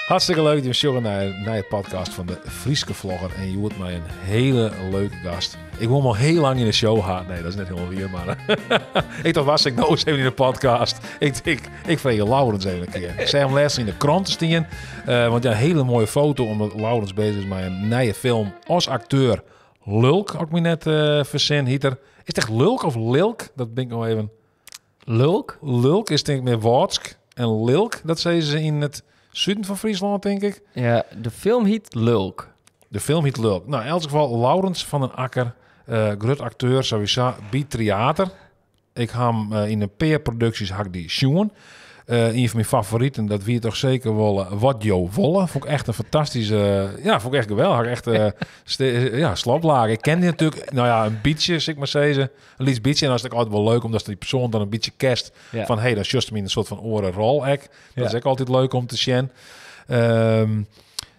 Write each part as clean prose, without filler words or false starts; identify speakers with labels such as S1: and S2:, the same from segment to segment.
S1: Hartstikke leuk dat je jongen naar je podcast van de Frieske Vlogger. En je wordt mij een hele leuke gast. Ik wil hem al heel lang in de show gaan. Nee, dat is net helemaal weer, maar ik dacht, was ik nou eens even in de podcast? Ik vreeg je Laurens even een keer. Ik zei hem laatst in de krant stien. Want ja, een hele mooie foto, omdat Laurens bezig is met een nieuwe film als acteur. Lulk, ook me net verzin hieter. Is het echt Lulk of Lilk? Dat ben ik nog even.
S2: Lulk?
S1: Lulk is denk ik meer Woordsk. En Lilk, dat zeiden ze in het zuiden van Friesland, denk ik.
S2: Ja, de film heet Lulk.
S1: De film heet Lulk. Nou, in elk geval Laurens van den Akker. Groot acteur, sowieso. Bij theater. Ik heb hem in de PR-producties die Sjoen. Een van mijn favorieten, dat wie toch zeker wel Wat Jo Wolle. Vond ik echt een fantastische... ja, vond ik echt geweldig. Echt slaplagen. Ik ken die natuurlijk, nou ja, een beetje, zeg maar zeggen. Een liefst beetje. En dat is ook altijd wel leuk, omdat die persoon dan een beetje kerst. Ja. Van, dat is juist een soort van orenrol. Dat is ook altijd leuk om te zien.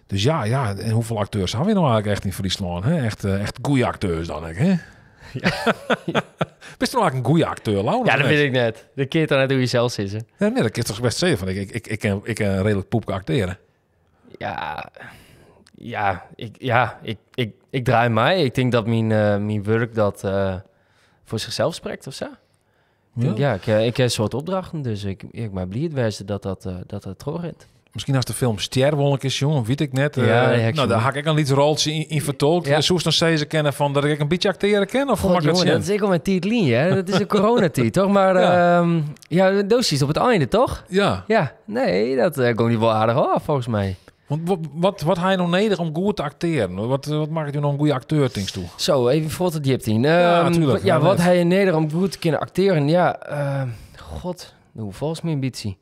S1: Dus ja, en hoeveel acteurs hebben we nou eigenlijk echt in Friesland? Hè? Echt goede acteurs dan, hè? Ja. Bist je nou eigenlijk een goede acteur, Laurens?
S2: Ja, dat weet ik net. De keer dan net hoe je zelf zitten.
S1: Ja, nee, dat kun je toch best zeggen. Van, ik kan redelijk poepke acteren.
S2: Ik draai mij. Ik denk dat mijn werk dat voor zichzelf spreekt of zo. Ik heb een soort opdrachten, dus ik ben blij het wezen dat terug is.
S1: Misschien als de film Sterwolkjes, jongen, weet ik net.
S2: Daar
S1: had ik een lied rolletje in vertolkt. Ja. Zoals dan ze kennen van dat ik een beetje acteren ken. Of
S2: God, jongen, dat is ik al mijn titelien, hè? Dat is een coronatijd, toch? Maar doosjes op het einde, toch?
S1: Ja.
S2: Ja, nee, dat komt niet wel aardig af, volgens mij.
S1: Want wat ga je nog nodig om goed te acteren? Wat maakt je nog een goede acteur, denk toe?
S2: Zo, even voor het diepte in.
S1: Natuurlijk.
S2: Wat hij in Nederland om goed te kunnen acteren? Ja, god, hoe volgens mijn ambitie.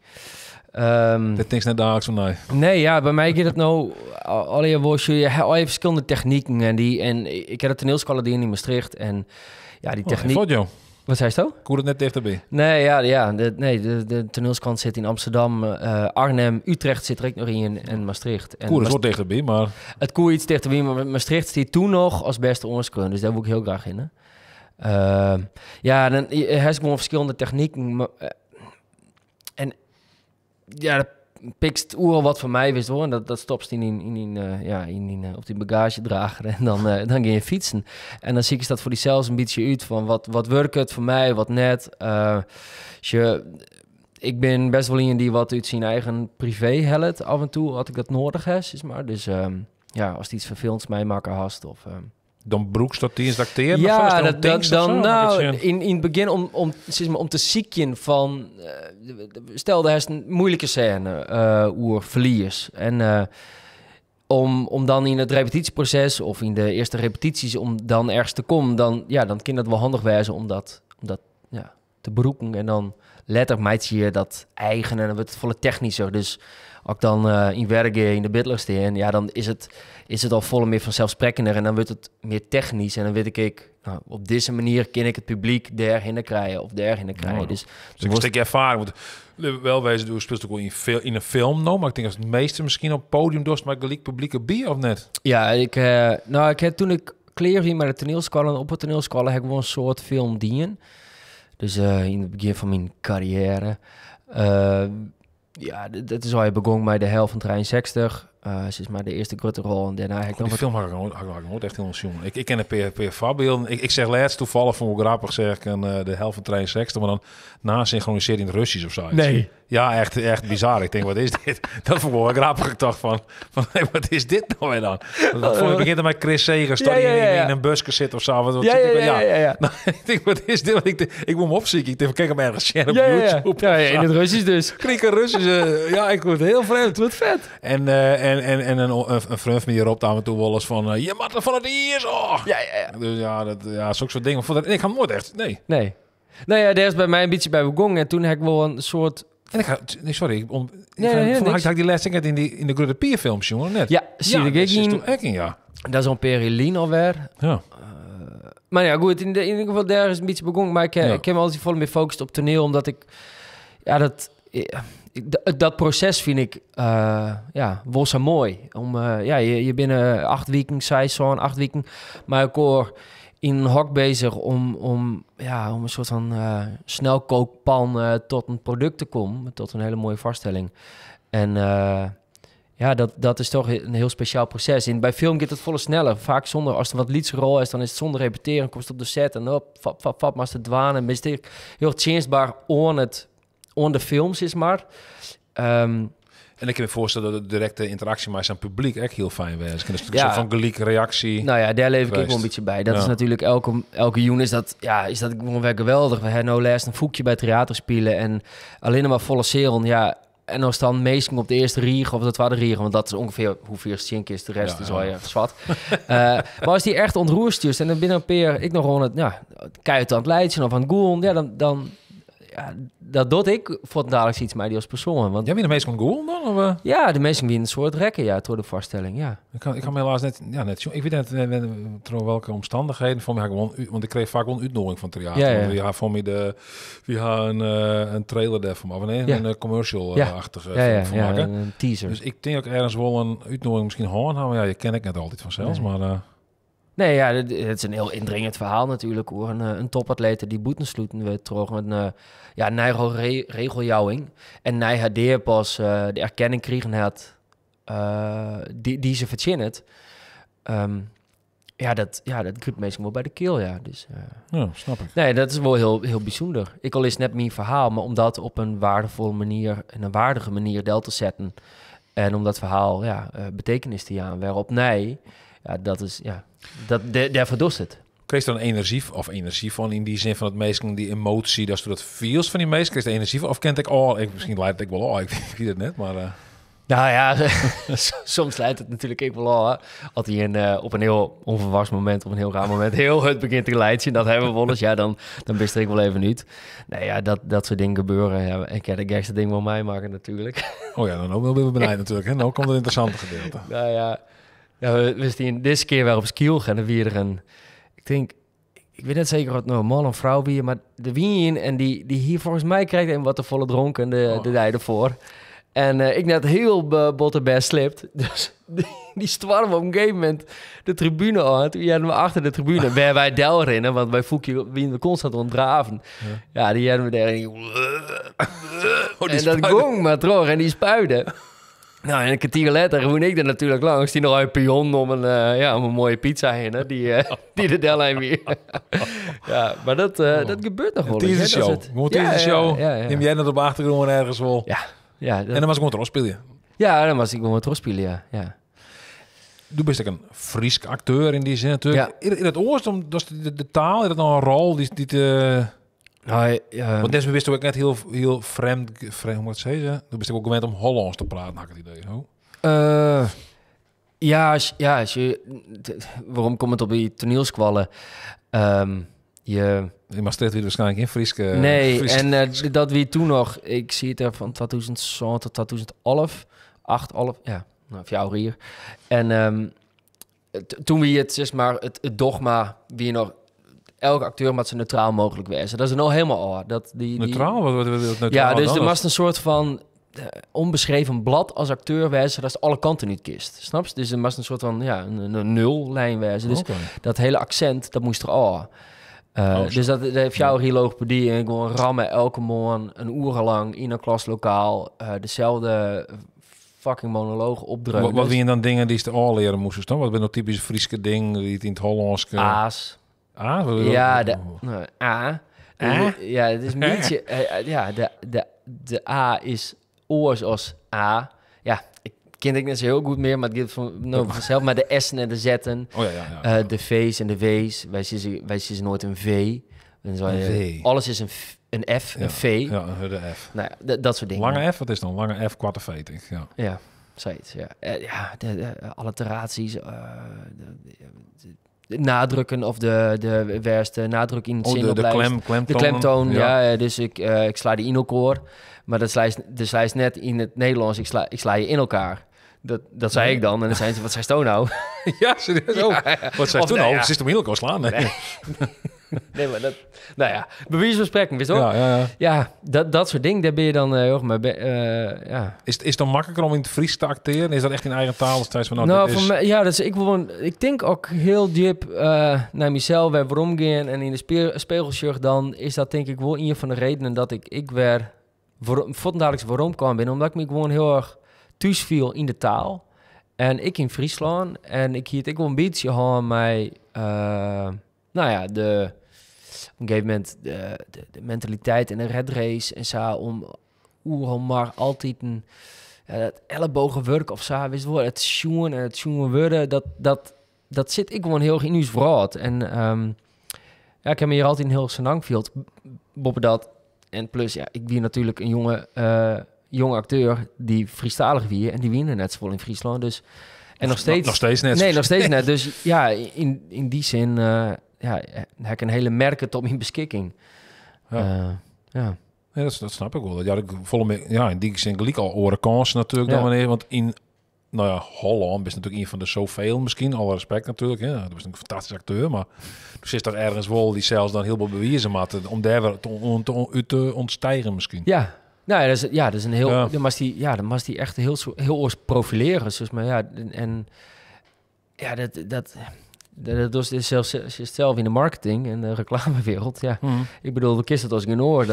S1: Dat is net dagelijks van mij.
S2: Nee, ja, bij mij gaat het nou alleen was je hebt verschillende technieken en ik heb de toneelschool in Maastricht en ja, die techniek. Wat zei je zo?
S1: Ik hoor het net dichterbij.
S2: Nee, de toneelschool zit in Amsterdam, Arnhem, Utrecht zit er ook nog in en Maastricht.
S1: Koer is wat dichterbij, maar
S2: het koer iets dichterbij, maar Maastricht zit toen nog als beste oorskun, dus daar wil ik heel graag in. Hè? Dan heb ik gewoon verschillende technieken. En ja, dat pikst oer wat van mij wist hoor. En dat stopt op die bagagedrager en dan ga je fietsen. En dan zie ik dat voor die zelfs een beetje uit van wat werkt het voor mij, wat net. Ik ben best wel iemand die wat uit zijn eigen privé helpt af en toe, had ik dat nodig heb, is maar. Dus als het iets vervelends mij maken hast of...
S1: Dan broeks dat die acteren?
S2: Ja, in het begin om te ziekjen van... stel, er is een moeilijke scène oer verlies. En om dan in het repetitieproces of in de eerste repetities... om dan ergens te komen, dan kan dat wel handig wezen om dat te broeken. En dan letterlijk meid je dat eigen en dan wordt het volle technischer. Dus ook dan in werken in de Biddler staan, dan is het al volle meer vanzelfsprekender en dan wordt het meer technisch en dan weet ik op deze manier kan ik het publiek daarheen krijgen of daarheen krijgen.
S1: Ja.
S2: Dus
S1: een stukje ervaring. Want wel wezen, je speelt ook wel in een film nou, maar ik denk dat het meeste misschien op het podium dorst, maar gelijk publieke bier of net?
S2: Ja, ik heb toen ik kleer met de toneelscholen op het toneelscholen heb ik wel een soort film dienen. Dus in het begin van mijn carrière. Dat is al je begon bij de helft van Trein 60. Ze is maar de eerste grote rol. En daarna heb ik
S1: nog die film had ik nooit echt heel jongen. Ik ken de PR Fabian. Ik zeg laatst toevallig van hoe grappig zeg ik de helft van Trein 60, maar dan nasynchroniseerd in het Russisch of zo.
S2: Nee.
S1: Ja, echt bizar. Ik denk, wat is dit? Dat vond ik wel grappig. Ik dacht van hey, wat is dit nou weer dan? Voor je begint met Chris Segers, in een busje zit of zo.
S2: Ja.
S1: Nou, ik denk, wat is dit? Ik moet hem opzoeken. Ik denk, kijk hem ergens op YouTube.
S2: Ja, in het Russisch dus.
S1: Krieken Russisch. Ik word heel vreemd. Wat vet. En een vriend van je roept af en toe wel eens van... je mag er van het hier. Oh.
S2: Ja.
S1: Dus zulke soort dingen. Ik ga nooit echt... Nee.
S2: Nou ja, daar is bij mij een beetje bij begonnen. En toen heb ik wel een soort...
S1: En ik ga... Nee, sorry. Ik die laatste keer in de Grote Pierfilms, jongen, net.
S2: Ja, zie ik
S1: in. Ja.
S2: Dat is al Perilien alweer.
S1: Ja.
S2: Maar ja, goed. In ieder geval daar is een beetje begonnen. Maar ik heb me altijd volle meer gefocust op toneel. Omdat ik... Dat proces vind ik wel zo mooi. Je binnen 8 weken, 8 weken, maar ik hoor in een hok bezig om een soort van snelkookpan tot een product te komen, tot een hele mooie vaststelling. En Ja, dat is toch een heel speciaal proces. Bij film gaat het volle sneller. Vaak zonder, als er wat liedserol is, dan is het zonder repeteren. Komt het op de set en op, fap, maar het dwaan. En is het heel changebaar on de films is maar.
S1: En ik kan me voorstellen dat de directe interactie met zijn publiek echt heel fijn was. Dus een soort van gelijke reactie.
S2: Nou ja, daar leef ik wel een beetje bij. Dat is natuurlijk elke joen is dat gewoon weer geweldig. We hebben nou laatst een voekje bij theater spelen en alleen maar volle serien. Ja, en als dan meestal op de eerste rieg of de tweede rieg, want dat is ongeveer hoeveel schink is, de rest is al zwart. Maar als die echt ontroerd stuurt en dan binnen een peer ik nog gewoon het keihard aan het leidje of aan het goelen, ja, dan dat doe ik voor dadelijk iets mij die als persoon. Want
S1: jij bent de meest van Google dan? Of?
S2: Ja, de meesten wie een soort rekken, door de voorstelling, ja.
S1: Ik kan me helaas net. Ik weet net trouwens welke omstandigheden. Voor mij gewoon, want ik kreeg vaak wel een uitnodiging van theater. Ja. Voor mij we gaan een trailer daarvan maar een commercial-achtige van maken.
S2: Een teaser.
S1: Dus ik denk ook ergens wel een uitnodiging misschien horen. Maar je ken ik net altijd vanzelfs, maar.
S2: Nee, ja, het is een heel indringend verhaal natuurlijk. Hoor. Een topatlete die boeten sloeten we terug met een regeljouwing. En hij pas de erkenning kregen had die ze verzinnen. Dat kruipt meestal wel bij de keel, ja. Dus,
S1: ja, snap ik.
S2: Nee, dat is wel heel, heel bijzonder. Ik al is net mijn verhaal, maar om dat op een waardevolle manier en een waardige manier deel te zetten. En om dat verhaal betekenis te gaan, waarop dat is, daar verdost het.
S1: Kreeg je dan energie van in die zin van het meesten, die emotie, dat je dat feels van die meesten? Kreeg je de energie van? Of kent misschien leidt ik wel ik weet het net, maar...
S2: Nou ja, soms leidt het natuurlijk ik wel al. Als hij op een heel onverwachts moment, op een heel raar moment, heel het begint te leiden, dat hebben we wel eens, dan best ik wel even niet. Nee, ja, dat soort dingen gebeuren. Ja, ik heb de gekste ding wel mij maken natuurlijk.
S1: Oh ja, dan willen we benijd natuurlijk. Hè? Nou komt het interessante gedeelte.
S2: Nou ja, we zien deze keer weer op skiel gaan en weer een... Ik weet net zeker wat een man of vrouw wie, maar de wien en die hier volgens mij krijgt een wat te volle dronken de tijd ervoor. En ik net heel botterbest slipt. Dus die stwarm op een gegeven moment de tribune aan. Toen hadden we achter de tribune, waar wij del rennen, want bij Foekje we constant ontdraven. Ja, die hadden we daar. En dat gong maar terug en die spuiden. Nou, en een kwartier later woon ik er natuurlijk langs. Die nog uit pion om een mooie pizza heen. Hè? Die de Dellijn weer. Ja, maar dat gebeurt nog wel eens.
S1: Het is een show. Neem jij net op achtergrond ergens wel.
S2: Ja.
S1: En dan was ik gewoon terug spelen.
S2: Ja, dan was ik gewoon terug spelen, ja.
S1: Du bent ook een Fries acteur in die zin natuurlijk. Ja. In het oorsprong, dat de taal, is dat nog een rol die want desmee wist ik ook net heel vreemd, hoe moet ik zeggen? Toen wist ik ook gewend om Hollands te praten, had ik het idee.
S2: Als je... Waarom komt het op die toneelskwallen?
S1: In Maastricht weer waarschijnlijk in Frieske...
S2: Nee, en dat wie toen nog... Ik zie het er van 2007 tot 2011. 11, ja. Nou, jou hier. En toen wie het, zeg maar, het dogma... Wie nog... Elke acteur moet zo neutraal mogelijk wezen. Dat is nou helemaal al.
S1: Neutraal? Wat neutraal?
S2: Ja, dus er was een soort van onbeschreven blad als acteur wezen, dat is alle kanten niet kist. Snap je? Dus er was een soort van een nullijn wezen. Dus dat hele accent, dat moest er al. Dus dat heeft jouw logopedie en gewoon rammen elke morgen een uur lang in een klaslokaal dezelfde fucking monoloog opdreunen.
S1: Wat zijn dan dingen die ze al leren moesten? Dan? Wat ben nou typische Frieske ding die het in het Hollands...
S2: A's.
S1: A?
S2: Ja, A. Ja, het is een beetje... de A is oors als A. Ja, ik ken het niet zo heel goed meer, maar het gaat vanzelf. Maar de S'en en de Z'en, de V's en de W's. Wij zien nooit een V. Alles is een F, een V.
S1: Ja, de F.
S2: Nou ja, dat soort dingen.
S1: Lange F, wat is dan? Lange F, kwarte V, denk ik.
S2: Ja, zoiets, ja. De alliteraties... nadrukken of de verste nadruk in het zinoplijst. De klemtoon, ja. Dus ik sla die in elkaar. Maar dat slijst net in het Nederlands. Ik sla je in elkaar. Dat zei ik dan. En dan zijn ze, wat zei je nou?
S1: Ja, serieus ook. Wat zei je toen nou? Het is om in elkaar slaan.
S2: Nee, maar dat... Nou ja, bewijs van spreken, wist je toch?
S1: Ja,
S2: dat soort dingen, daar ben je dan heel erg mee...
S1: Is het dan makkelijker om in het Fries te acteren? Is dat echt in eigen taal?
S2: Ik denk ook heel diep naar mezelf weer waarom gaan. En in de spiegelshirт dan is dat denk ik wel een van de redenen dat ik weer... Waarom kwam ben. Omdat ik me gewoon heel erg thuis viel in de taal. En ik in Friesland. En ik hield ik wel een beetje aan mij... op een gegeven moment de mentaliteit en de red race en zo om maar altijd dat ellebogenwerk of zo, wist wel, het schoen en het schoen worden, dat zit ik gewoon heel erg in uw verhaal. En ik heb me hier altijd een heel senang gevoeld, boven dat. En plus, ik ben natuurlijk een jonge acteur die Friestalig wie en die winnen net zoveel in Friesland, dus en nog steeds
S1: net.
S2: Nee, nog steeds net. Dus ja, in die zin heb ik een hele merken tot mijn beschikking.
S1: Ja, dat snap ik wel. Ja, ik voel me, in die zin gelijk al oren kansen natuurlijk dan wanneer, want in Holland is natuurlijk een van de zoveel misschien, alle respect natuurlijk. Ja, dat was een fantastische acteur, maar dus is toch ergens wel die zelfs dan heel veel bewijzen maakt om daar weer te ontstijgen misschien.
S2: Ja. Nou, dat is een heel. Dan moest hij echt heel oors profileren. Dus maar dat is zelf in de marketing en de reclamewereld. Ja, ik bedoel, we kisten het als ik een oor.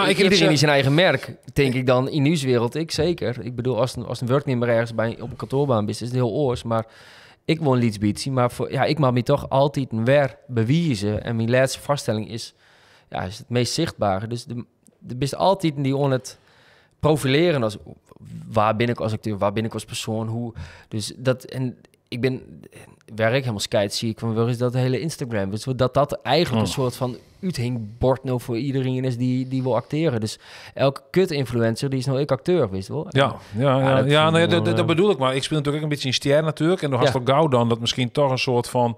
S2: Iedereen is zijn eigen merk, denk ik dan in nieuwswereld. Ik zeker. Ik bedoel, als een werknemer ergens op een kantoorbaan is het heel oors. Maar ik woon Lietsbietsie, maar ik mag me toch altijd een weer bewijzen. En mijn laatste vaststelling is het meest zichtbare. Dus er is altijd die on het profileren als waar ben ik als acteur, waar ben ik als persoon, hoe. Dus dat en ik ben werk helemaal zie ik van waar is dat hele Instagram, dus dat eigenlijk een soort van uithingbord nou voor iedereen is die wil acteren. Dus elke kut influencer die is nou ik acteur, wist wel.
S1: Dat bedoel ik, maar ik speel natuurlijk ook een beetje in stier natuurlijk en dan had toch gauw dan dat misschien toch een soort van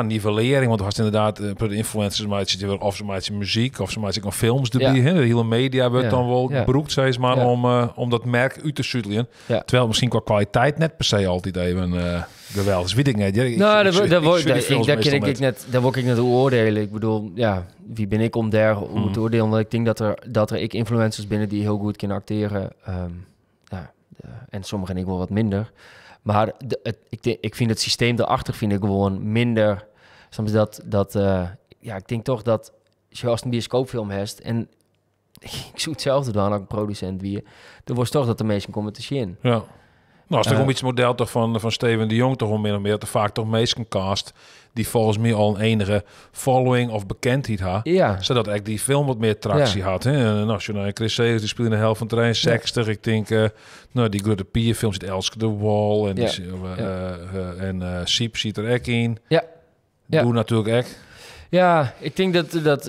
S1: nivellering, want er was inderdaad de influencers maakt je of ze maakt muziek of ze maakt ook films erbij. De hele media wordt dan wel beroemd, zeg maar, om dat merk uit te suddelen. Terwijl misschien qua kwaliteit net per se altijd even geweldig. Dus weet ik niet.
S2: Daar word ik net oordelen. Ik bedoel, wie ben ik om daar om te oordelen? Want ik denk dat er influencers binnen die heel goed kunnen acteren. En sommigen en ik wel wat minder. Maar ik vind het systeem erachter vind ik gewoon minder. Soms ik denk toch dat als een bioscoopfilm hebt en ik zoek hetzelfde dan ook een producent wie dan wordt toch dat de meesten komen te zien.
S1: Ja. Nou, is toch een beetje het model toch van Steven de Jong toch wel meer en meer te vaak toch meesten cast die volgens mij al een enige following of bekendheid had.
S2: Ja.
S1: Zodat eigenlijk die film wat meer tractie had. Hè? Nationaal Chris Segers, die speelde in de helft van terrein 60. Ik denk, die Grote Pier film zit Elske de Wall en Siep ziet er ook in.
S2: Ja.
S1: Doe natuurlijk echt.
S2: Ja, ik denk dat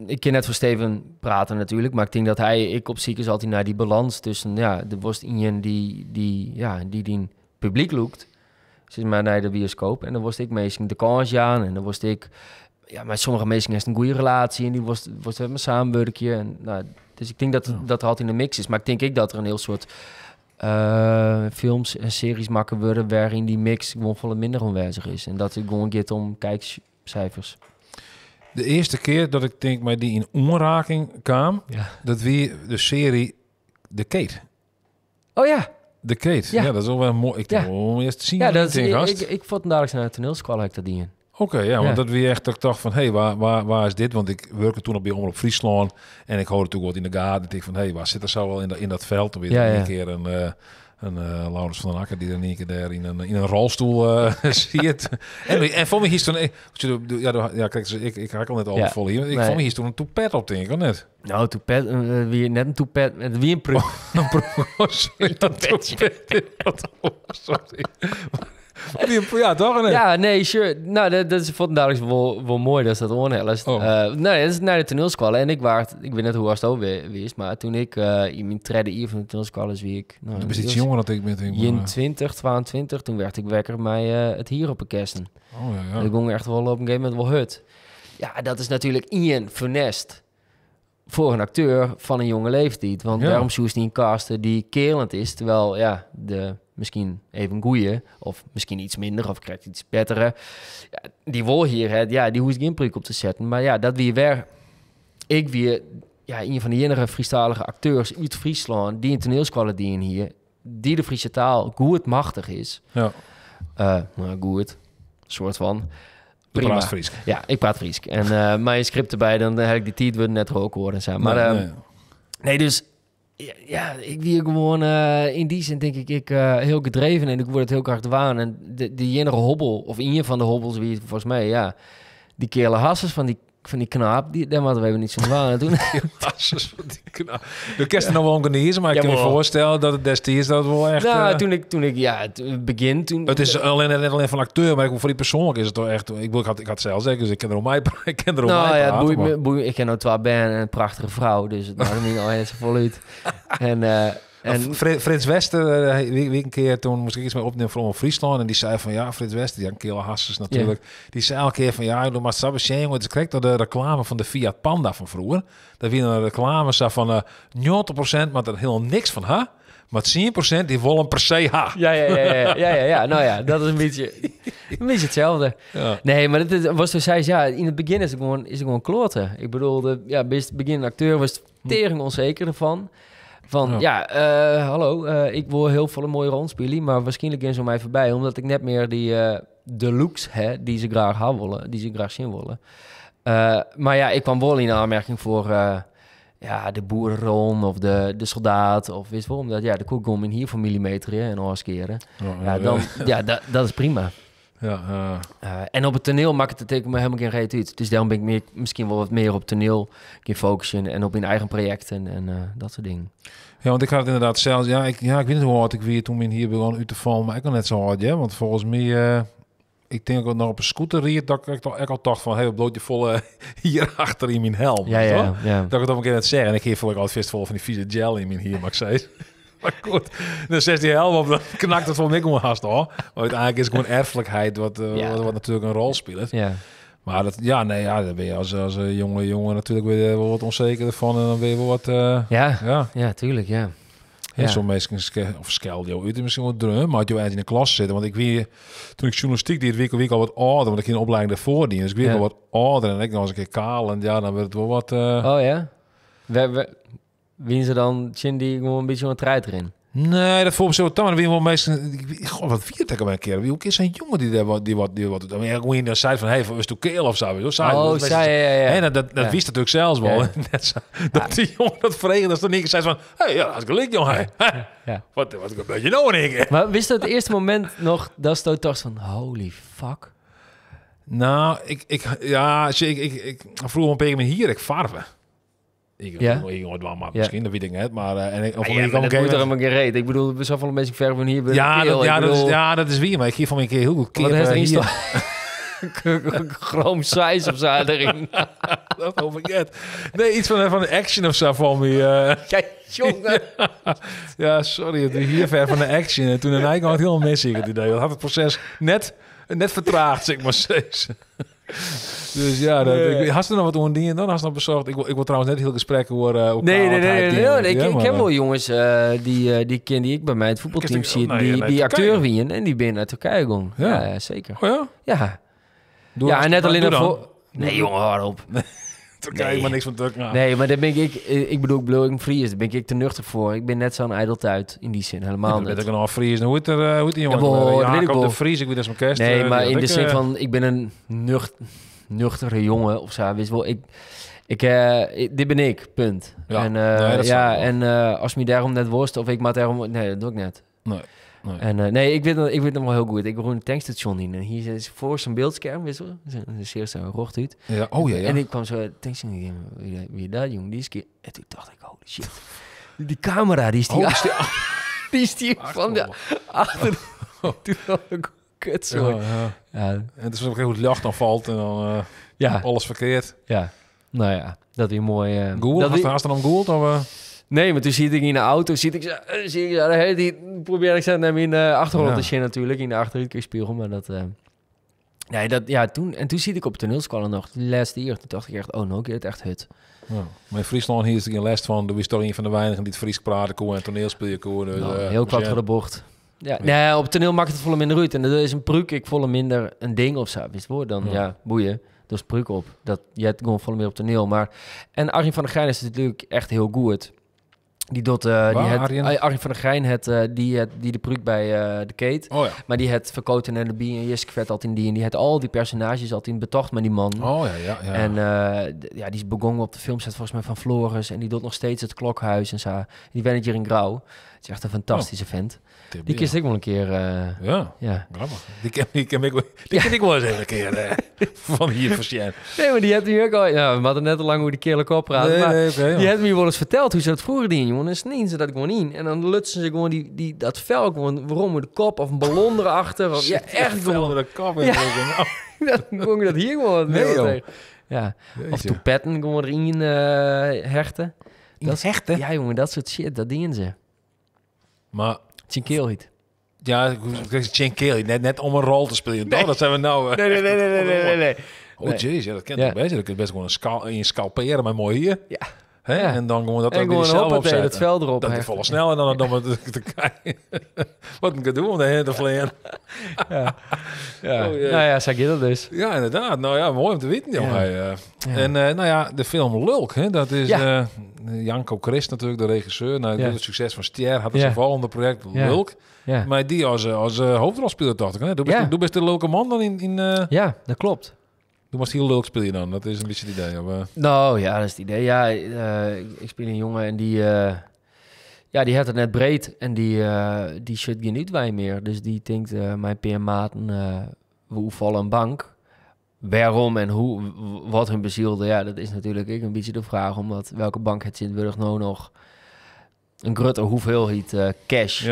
S2: ik kan net voor Steven praten natuurlijk, maar ik denk dat ik op ziek is altijd naar die balans tussen de worst in die publiek loopt. Zeg maar naar de bioscoop. En dan was ik meestal de kans aan. En dan was ik... met sommige mensen heeft een goede relatie. En die was met me samenwerken. En, dus ik denk dat er altijd in de mix is. Maar ik denk dat er een heel soort films en series maken worden... waarin die mix gewoon volle minder aanwezig is. En dat het gewoon gaat om kijkcijfers.
S1: De eerste keer dat ik denk met die in aanraking kwam... dat wie de serie The Kate.
S2: Oh ja.
S1: De Kate, ja, dat is wel wel mooi. Ik denk wel eerst te zien.
S2: Ja, ik vond dadelijk naar de toneelschool heb ik dat in.
S1: Oké, want dat wie echt dacht van, waar is dit? Want ik werkte toen op Omroep Friesland en ik hoorde natuurlijk wat in de gaten. Ik denk van, waar zit er zo wel in dat veld? Dan weer een keer een Laurens van den Akker die dan een keer daar in een rolstoel ziet. En voor mij is toen... kijk, ik haak al net al vol hier. Ik vond me hier toen een toepet op, denk ik, of net?
S2: Nou, toepet, wie net een toepet, wie een pro.
S1: Sorry. Ja, toch? Nee?
S2: Ja, nee, sure. Nou, dat is voor dadelijk wel mooi dat dat onhellest. Nee, dat is naar de toneelschool. En ik weet net hoe was het ook weer, maar toen ik in mijn tweede jaar van de toneelschool is wie ik...
S1: Nou, is iets jonger dan ik ben.
S2: In 22, toen werd ik wekker mij het hier op een kersten. Ik ging echt wel op een gegeven moment wel hut. Ja, dat is natuurlijk Ian Funest voor een acteur van een jonge leeftijd. Want daarom zoest hij een casten die kerend is, terwijl misschien even een goeie, of misschien iets minder, of krijgt iets betere. Ja, die wil hier, die hoeft geen prik op te zetten. Maar dat weer een van de enige Friestalige acteurs uit Friesland, die in toneelscholen die hier, die de Friese taal goed machtig is. Ja. Goed, soort van.
S1: Prima. Praat Fries.
S2: Ja, ik praat Fries. En mijn script erbij, dan heb ik die tijd net ook horen. Maar nee, dus Ja, ik wie gewoon in die zin denk ik heel gedreven en ik word het heel graag waan. En de enige hobbel, of een van de hobbels, wie volgens mij, die kerle hasses van die knaap, daar hadden we even niet zo aan doen.
S1: Hasses van die knaap. De kerst er nog wel ongenezen, maar ik kan me voorstellen dat het destijds dat wel echt...
S2: Nou, toen begin...
S1: Het is alleen van acteur, maar voor die persoonlijk is het toch echt... Ik had zelf zeggen, dus ik ken er om mij praten.
S2: Ik ken nou 2 band en een prachtige vrouw, dus het maakt niet al zo voluit. En
S1: Frits Wester, wie een keer toen moest ik iets mee opnemen voor Friesland en die zei van ja, Frits Wester, die had een kele hasses natuurlijk. Ja. Die zei elke keer van ja, doe maar sabbe zien, het is correct door de reclame van de Fiat Panda van vroeger. Daar wie een reclame zag van 90%, maar er helemaal niks van ha. Maar 10% die willen per se ha.
S2: Ja. Nou ja, dat is een beetje hetzelfde. Ja. Nee, maar het was dus hij in het begin is het gewoon kloten. Ik bedoel, bij het begin acteur was tering onzeker ervan. Hallo, ik wil heel veel een mooie rol spelen, maar waarschijnlijk in zo mij voorbij, omdat ik net meer de looks heb die ze graag hebben willen, die ze graag zien willen. Maar ja, ik kwam wel in aanmerking voor de boerenrol of de soldaat of wist wel, omdat de koek om in hier voor millimeter en afskeren. Dat is prima. En op het toneel maakt het me helemaal geen reet uit. Dus daarom ben ik misschien wel wat meer op toneel focussen en op mijn eigen projecten en dat soort dingen.
S1: Ja, want ik had het inderdaad zelfs... ik weet niet hoe hard ik weer toen hier begon uit te vallen, maar ik kan net zo hard, ja. Want volgens mij... ik denk ook nog op een scooter riet, dat ik al dacht van... Hey, bloot je volle hier achter in mijn helm.
S2: Ja.
S1: Dat ik het op een keer net zeggen. En ik geef voor ik al het vol van die vieze gel in mijn hier, maar ik zei... Maar goed, dan zet die helm op, dan knakt het voor mij gewoon haast hoor. Maar uiteindelijk is het gewoon erfelijkheid wat natuurlijk een rol speelt.
S2: Ja.
S1: Maar dan ben je als jonge natuurlijk weer wel wat onzeker ervan en dan ben je wel wat...
S2: Ja, tuurlijk, ja.
S1: Ja. Zo'n mensen of skel jou uit misschien wel drum, maar had je eens in de klas zitten. Want ik weet, toen ik journalistiek deed, week al wat ouder, want ik in de opleiding daarvoor diende. Dus ik weet al wat ouder en ik nog eens een keer kaal en dan werd het wel wat...
S2: Oh ja? Wien ze dan Cindy gewoon een beetje een treid erin?
S1: Nee, dat voelt me zo dan. Wie wel meestal... God, wat viert ik hem een keer? Wie ook is een jongen die wat doet? Dan gewoon in de zei van, hey, is toe keel of zo?
S2: Ja.
S1: Dat wist natuurlijk zelfs wel. Ja. Dat die jongen dat vregen, dat is toch niet zei van, hey, ja, dat is gelijk, jongen. Ja. Wat ben je nou in één keer?
S2: Maar wist dat het eerste moment nog dat je dacht van, holy fuck?
S1: Nou, ik vroeg een beetje me hier, ik farven. Ik misschien, dat weet ik net. Maar dat moet er
S2: helemaal geen reet. Ik bedoel, we zoveel mensen verven hier.
S1: Dat is wie, maar ik geef van een keer heel goed
S2: keer. Chroom size of zo erin.
S1: Dat hoop ik net. Nee, iets van de action of zo van me.
S2: Kijk, jongen.
S1: Ja, sorry, het hier ver van de action. En toen een eigen had heel missig het idee. Dat had het proces net vertraagd, zeg maar steeds. Dus ja, had je nog wat ondingen dan? Had je nog bezorgd? Ik wil trouwens net heel gesprekken horen.
S2: Nee. Ik heb wel jongens die ik bij mij het voetbalteam zie, die acteur wien en die ben naar Turkije gegaan. Ja, zeker.
S1: Oh ja?
S2: Ja, en net alleen voor. Nee, jongen, hard op.
S1: Turkije, maar niks van Turkije.
S2: Nee, maar daar ben ik bedoel, ik Fries, daar ben ik te nuchter voor. Ik ben net zo'n ijdeltuit in die zin, helemaal niet.
S1: Ik weet ook nog Fries. Hoe heet die jongen? Jacob de Fries, ik weet dat is mijn kerst.
S2: Nee, maar in de zin van, ik ben een nuchtere jongen of zo. Weet je wel, dit ben ik, punt.
S1: Ja,
S2: en als me daarom net worst of ik maar daarom... Nee, dat doe ik net.
S1: Nee.
S2: En ik weet het nog wel heel goed. Ik begon een tankstation in en hier is voor zijn beeldscherm, weet je wel, een zeer zo rocht uit.
S1: Ja.
S2: En ik kwam zo tankstation in, wie dat jongen, die is keer. En toen dacht ik, holy shit, die camera die is die van de achter. Toen dacht ik, kut zo.
S1: Ja. En het is ook heel goed licht dan valt en dan alles verkeerd.
S2: Ja, nou ja, dat is mooi.
S1: Google, hast je dan Google of?
S2: Nee, maar toen zie ik in de auto, die probeer ik ze naar mijn achtergrond te zien natuurlijk, in de achteruitkijkspiegel, maar toen zie ik op toneelschool nog de laatste jaar, toen dacht ik echt, oh, nou, het echt hut.
S1: Ja. Maar in Friesland hier is er geen les van, er is toch een van de weinigen die het Fries praten kon en toneelspelen kon. Dus,
S2: heel kwart voor de bocht. Ja. Nee, op toneel maakt het volle minder uit en dat is een pruik, ik volle minder een ding of zo, wist je, dan boeien. Dus pruik op, dat je hebt gewoon volle meer op toneel, maar en Arjen van der Geijn is natuurlijk echt heel goed. Die doet, Arjen van der Grijn die de pruik bij de Kate.
S1: Oh ja.
S2: Maar die het verkoten en de Bie en Jiske Vet altijd in die. En die had al die personages altijd in betocht met die man.
S1: Oh ja.
S2: En die is begonnen op de filmset volgens mij van Floris. En die doet nog steeds het Klokhuis en zo. Die manager in Grauw. Het is echt een fantastische vent. Die kiest ik wel een keer.
S1: Ja. Grappig. Die ken ik wel eens een keer van hier verschijnen.
S2: Nee, maar die had nu ook al... Ja, we hadden net al lang hoe die kerel op praten.
S1: Nee,
S2: die had me wel eens verteld hoe ze dat vroeger deden, jongen. Dan snien ze dat gewoon in. En dan lutsen ze gewoon dat vel gewoon waarom de kop of een ballon erachter. Ja, echt gewoon.
S1: De kop in.
S2: Ja. Dan dat hier gewoon mee. Ja. Of toepetten gewoon erin hechten.
S1: Hechten?
S2: Ja, jongen, dat soort shit, dat dienen ze.
S1: Maar...
S2: Chinkeelhiet.
S1: Ja, Chinkeelhiet. Net om een rol te spelen. Nee. Dat zijn we nou...
S2: Nee.
S1: Oh, jeez, dat kent ik best. Dat kun je best gewoon in scalperen, maar mooi hier.
S2: Ja.
S1: Hè? Ja. En dan gewoon dat
S2: en gewoon zelf opzetten. Het vel erop.
S1: Dat is volle sneller dan te kijken. Wat ik doen om de heen te vleien.
S2: Ja. Nou ja, zeg je dat dus.
S1: Ja, inderdaad. Nou ja, mooi om te weten, jongen. Ja. En de film Lulk, hè, dat is Janko Christ natuurlijk, de regisseur. Nou, het succes van Stier had het volgende project Lulk. Ja. Maar die als hoofdrolspeler dacht ik, hè? Doe best de leuke man dan in
S2: Ja, dat klopt.
S1: Toen was heel leuk speel je dan. Dat is een beetje het idee. Of,
S2: Nou ja, dat is het idee. Ja, ik speel een jongen en die had het net breed. En die shit geen niet wij meer. Dus die denkt, mijn peermaten, we vallen een bank. Waarom en hoe, wat hun bezielde. Ja, dat is natuurlijk een beetje de vraag. Omdat welke bank het zit, wil nou nog een grote hoeveelheid cash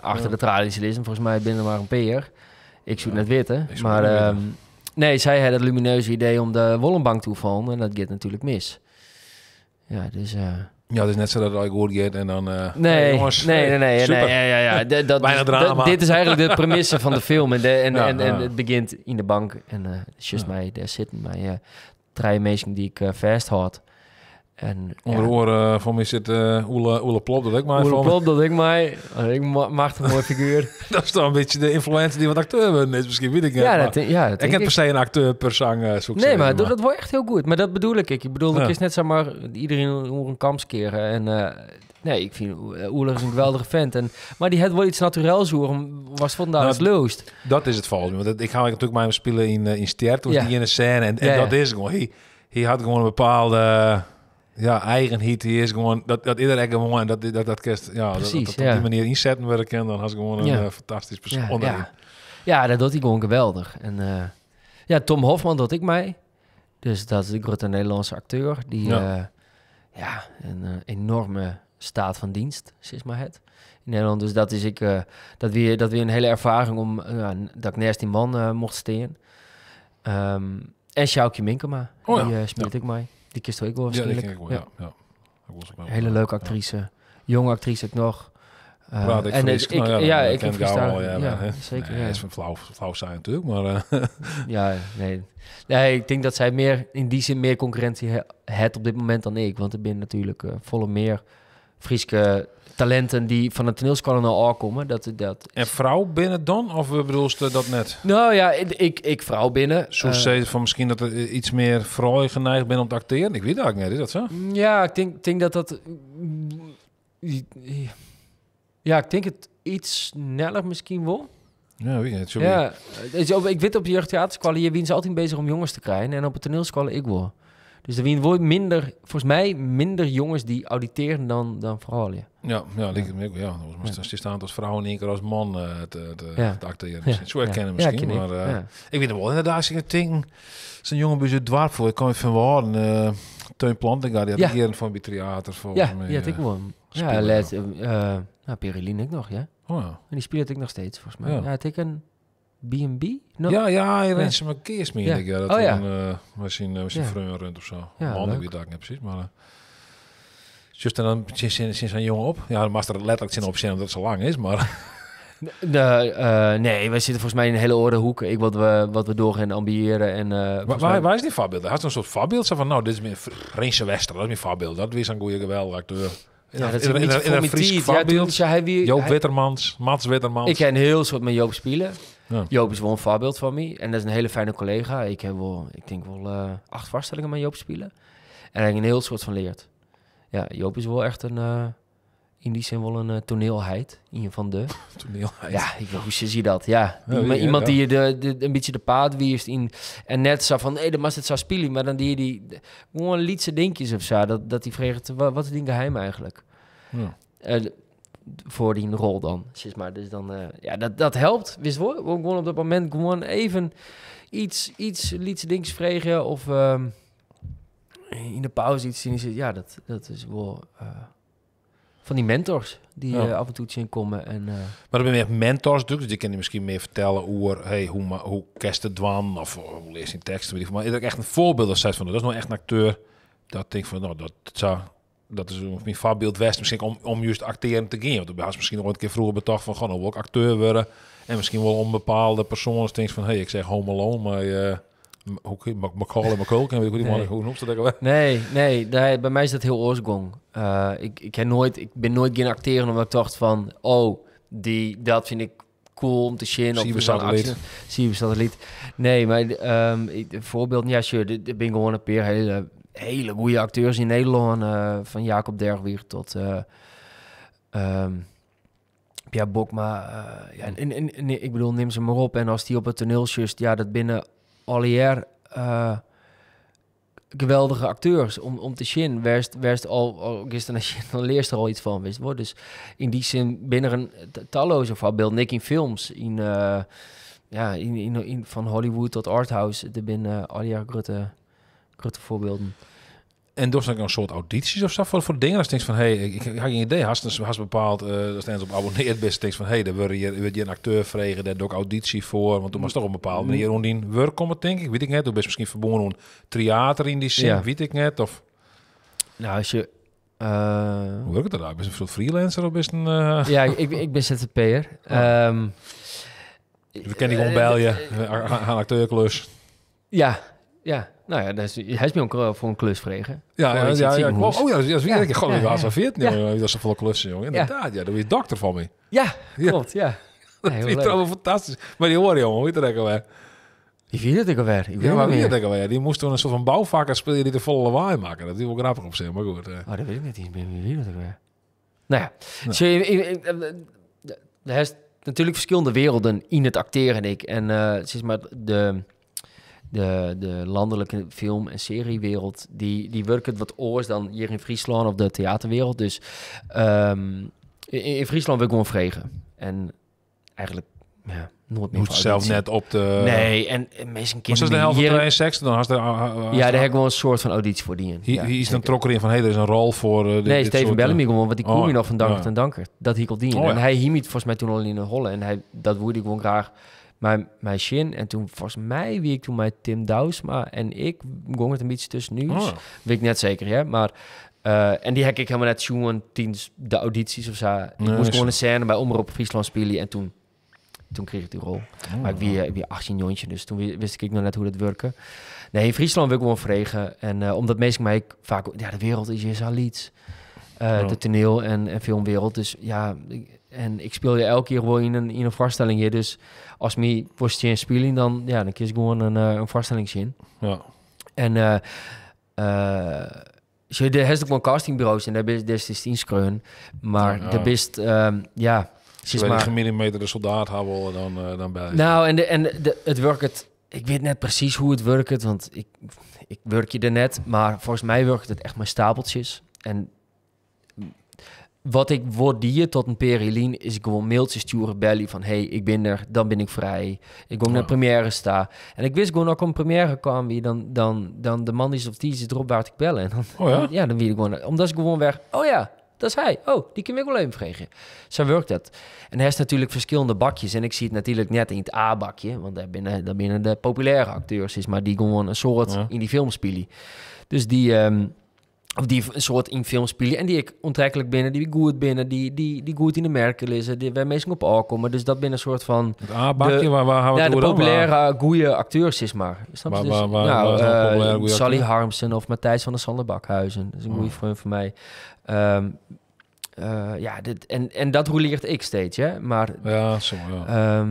S2: achter de tralies is. En volgens mij binnen maar een peer. Ik zoek net weten. Maar... nee, zij had het lumineuze idee om de wollenbank toe te vallen. En dat gaat natuurlijk mis. Ja, dus...
S1: Ja, het is net zo dat ik hoor gaat en dan...
S2: Nee,
S1: jongens,
S2: nee.
S1: Super.
S2: Ja.
S1: Bijna drama.
S2: Dit is eigenlijk de premisse van de film. En het begint in de bank. En just mij, daar zitten mij drie mensen die ik vasthoud. En
S1: onder oren van mij zit Oele Plop, dat ik mij
S2: Oele Plop, dat ik mij... Ik mag een mooie figuur.
S1: Dat is toch een beetje de influencer die wat acteur hebben is. Misschien weet ik het.
S2: Dat
S1: ik heb per se een acteur per zang zoek.
S2: Nee, maar dat wordt echt heel goed. Maar dat bedoel ik. Ik bedoel, het is net zo maar iedereen over een kam skeren. En nee, ik vind Oele is een geweldige vent. Maar die had wel iets naturels hoor. Was vandaag het leukst.
S1: Dat is het volgens mij. Ik ga natuurlijk met hem spelen in Ster. Toen die in een scène. En dat is gewoon... Hij had gewoon een bepaalde... eigen hit, die is gewoon dat iedereen gewoon en dat kerst
S2: precies,
S1: dat op die manier inzetten werken, dan had ze gewoon een fantastisch persoon.
S2: Ja, dat doet hij gewoon geweldig. En Tom Hofman doet ik mij. Dus dat is de grote Nederlandse acteur die een enorme staat van dienst, is maar het in Nederland. Dus dat is dat weer een hele ervaring om dat ik naast die man mocht staan. En Sjoukje Minkema, die speelt ik mij. Die kist ik wel waarschijnlijk.
S1: Ja, die ken ik wel, ja.
S2: Hele leuke actrice. Jonge actrice ik nog.
S1: Ik
S2: heb verstaan. Zeker.
S1: Nee, is van flauw zijn natuurlijk, maar...
S2: Nee, ik denk dat zij meer in die zin meer concurrentie heeft op dit moment dan ik. Want er zijn natuurlijk volle meer Frieske talenten die van het toneelschool al aankomen.
S1: En vrouw binnen dan? Of bedoel je dat net?
S2: Nou ja, ik vrouw binnen.
S1: Zoals ze van misschien dat er iets meer vrouwen geneigd ben om te acteren? Ik weet eigenlijk niet, is dat zo?
S2: Ja, ik denk dat... Ja, ik denk het iets sneller misschien wel.
S1: Ja, weet je het.
S2: Ja, ik weet op de jeugdtheaterschool, je bent ze altijd bezig om jongens te krijgen. En op het toneelschool ik wel. Dus er wordt volgens mij minder jongens die auditeren dan vrouwen.
S1: Ja. Ze staan als vrouw in één keer als man te acteren. Zo herkennen misschien. Maar ik weet het wel inderdaad, als ik denk, zo'n jongen bij zo'n dwarf voor, ik kan je van worden. Teun Plantinga, die had een van bij theater volgens mij.
S2: Ja, ik wel. Pereline ik nog, ja.
S1: Oh, ja.
S2: En die speelt ik nog steeds, volgens mij. Ja, het ik een B&B?
S1: No? Ja, je rent ze maar keers meer. Ik dat misschien vreun rund of zo.
S2: Ja,
S1: man, ik weet dat niet precies, maar... Just en dan sinds een jongen op. Ja, dan mag er letterlijk zin op zijn omdat het zo lang is, maar...
S2: Nee, wij zitten volgens mij in een hele orde hoek. Wat we door gaan ambiëren. En,
S1: waar is die voorbeeld? Had je een soort voorbeeld? Zo van, nou, dit is meer Rinse Wester, dat is mijn voorbeeld. Dat is een goede geweldige acteur.
S2: Ja, dat is in een Fries
S1: voorbeeld. Joop Wittermans, Mats Wittermans.
S2: Ik ken een heel soort met Joop spelen. Ja. Joop is wel een voorbeeld van mij. En dat is een hele fijne collega. Ik denk wel 8 vaststellingen met Joop spelen. En daar heb ik een heel soort van leerd. Ja, Joop is wel echt een in die zin wel een toneelheid. Een van de...
S1: Toneelheid.
S2: Ja, hoe zie je dat? Ja, iemand die een beetje de paard wiest in... En net zo van, dan was het zo spelen, maar dan die gewoon lietse dingetjes of zo. Dat die vreegt, wat is die geheim eigenlijk? Ja. Voor die rol dan, zeg maar. Dus dan, dat helpt. Wist wel, gewoon op dat moment gewoon even iets lietse dingetjes vregen of in de pauze iets zien. Ja, dat is wel... van die mentors die af en toe in komen. En,
S1: Maar dan ben je echt mentors natuurlijk, dus die kan je misschien meer vertellen over hoe kerst het dwan of hoe lees je teksten. Maar is er echt een voorbeeld of van dat is nou echt een acteur dat denk van nou dat is mijn voorbeeld West misschien om juist acteren te gaan. Want dan was misschien nog een keer vroeger betocht van gewoon wil ik acteur worden en misschien wel om bepaalde personen denk van ik zeg Home Alone, maar Macaulay en McCulkin, weet ik niet hoe noemt ze dat?
S2: Nee, bij mij is dat heel oorsprong. Ik ben nooit gaan acteren omdat ik dacht van, dat vind ik cool om te zien. Zie je satelliet. Nee, maar voorbeeld, ja, sure, er ben gewoon een paar hele goede acteurs in Nederland, van Jacob Dergwier tot Pierre Bokma. En ik bedoel, neem ze maar op. En als die op het toneel just, dat binnen alweer geweldige acteurs om te zien. Werst al gisteren dan leerst er al iets van, wist je. Dus in die zin binnen een talloze voorbeeld, Nick in films, in van Hollywood tot arthouse, er binnen al die grote voorbeelden.
S1: En door zijn een soort audities of zo voor dingen. Als je denkt van, ik heb geen idee. Hast bepaald, als je op abonneerd bent, denk van, dan word je een acteur vregen, daar doe ik auditie voor. Want toen was toch op een bepaalde manier rond die werk komen, denk ik. Weet ik net. Toen ben je misschien verbonden aan theater in die zin, weet ik net. Of...
S2: Nou, als je...
S1: Hoe werkt het daar? Ben je een soort freelancer of ben je een...
S2: Ja, ik ben ZZP'er.
S1: We kennen gewoon bel je, aan acteurklus.
S2: Ja. Nou ja, hij is me ook voor een klus vregen.
S1: Ja. Dat is weer een keer gewoon een raas van dat is een volle klussen, jongen. Inderdaad, dat is dokter van me.
S2: Ja, klopt, ja.
S1: Dat is trouwens fantastisch. Maar die hoor je, jongen, hoe heet dat ook alweer?
S2: Wie weet het ook alweer?
S1: Wie dat ook alweer? Die moest toen een soort van bouwvakker spelen die de volle lawaai maken. Dat is wel grappig op zich, maar goed.
S2: Dat weet ik niet. Wie weet het ook alweer? Nou ja, er is natuurlijk verschillende werelden in het acteren, en zeg maar de landelijke film- en seriewereld, die werken wat oors dan hier in Friesland of de theaterwereld. Dus in Friesland wil ik gewoon vregen. En eigenlijk, nooit meer.
S1: Moet zelf net op de...
S2: Nee, en mensen kinderen...
S1: Was de helft van de seks? Dan had
S2: daar heb ik gewoon een soort van auditie voor die.
S1: Hier is dan trokker in van, er is een rol voor...
S2: nee, Steven Bellamy gewoon, want die kom je nog van Dank en Danker. Dat hiekelt die. En hij hiemiet volgens mij toen al in een holle. En dat wilde ik gewoon graag... Mijn shin. En toen, volgens mij, wie ik toen met Tim Douwsma en ik gong het een beetje tussen nu. Weet ik net zeker, ja. Maar, en die heb ik helemaal net zo'n tiens de audities of zo. Ik moest gewoon een scène bij Omroep Friesland spelen. En toen kreeg ik die rol. Maar ik weer 18 jontje, dus toen wist ik nog net hoe dat werken. Nee, in Friesland wil ik gewoon vregen. En omdat meestal mij vaak... Ja, de wereld is hier zo iets. De toneel- en filmwereld. Dus ja... En ik speel je elke keer gewoon in een voorstelling hier. Dus als me was je spelen, dan kies ik gewoon een voorstelling zien.
S1: Ja.
S2: En er is ook wel castingbureaus en daar is het inschreun. Maar de best,
S1: Als je een gemillimeterde soldaat hebben, dan bij je.
S2: Nou, het werkt. Ik weet net precies hoe het werkt, want ik werk je er net. Maar volgens mij werkt het echt met stapeltjes. En wat ik waardeer tot een periline is ik gewoon mailtjes sturen, bellen van ik ben er, dan ben ik vrij. Ik kom naar première sta. En ik wist gewoon ook een première kwam wie dan de man is of die zit erop waar ik bellen. En dan, dan weet ik gewoon, omdat ik gewoon weg. Oh ja, dat is hij. Oh, die kan ik wel even vregen. Zo werkt dat. En hij heeft natuurlijk verschillende bakjes. En ik zie het natuurlijk net in het A-bakje, want daar binnen de populaire acteurs is, maar die gewoon een soort in die film spelen. Dus die of die een soort in film spelen en die ik ontrekkelijk binnen, die goed binnen, die goed in de merken lezen, die wij meestal op aankomen. Dus dat binnen een soort van
S1: het A-bakje, waar gaan we het
S2: de populaire goede acteurs is maar. Snap je? Dus, Sally Harmsen of Matthijs van der Sanderbakhuizen. Dat is een goede vriend van mij. En dat roleert ik steeds, hè. Maar
S1: ja, zo, ja.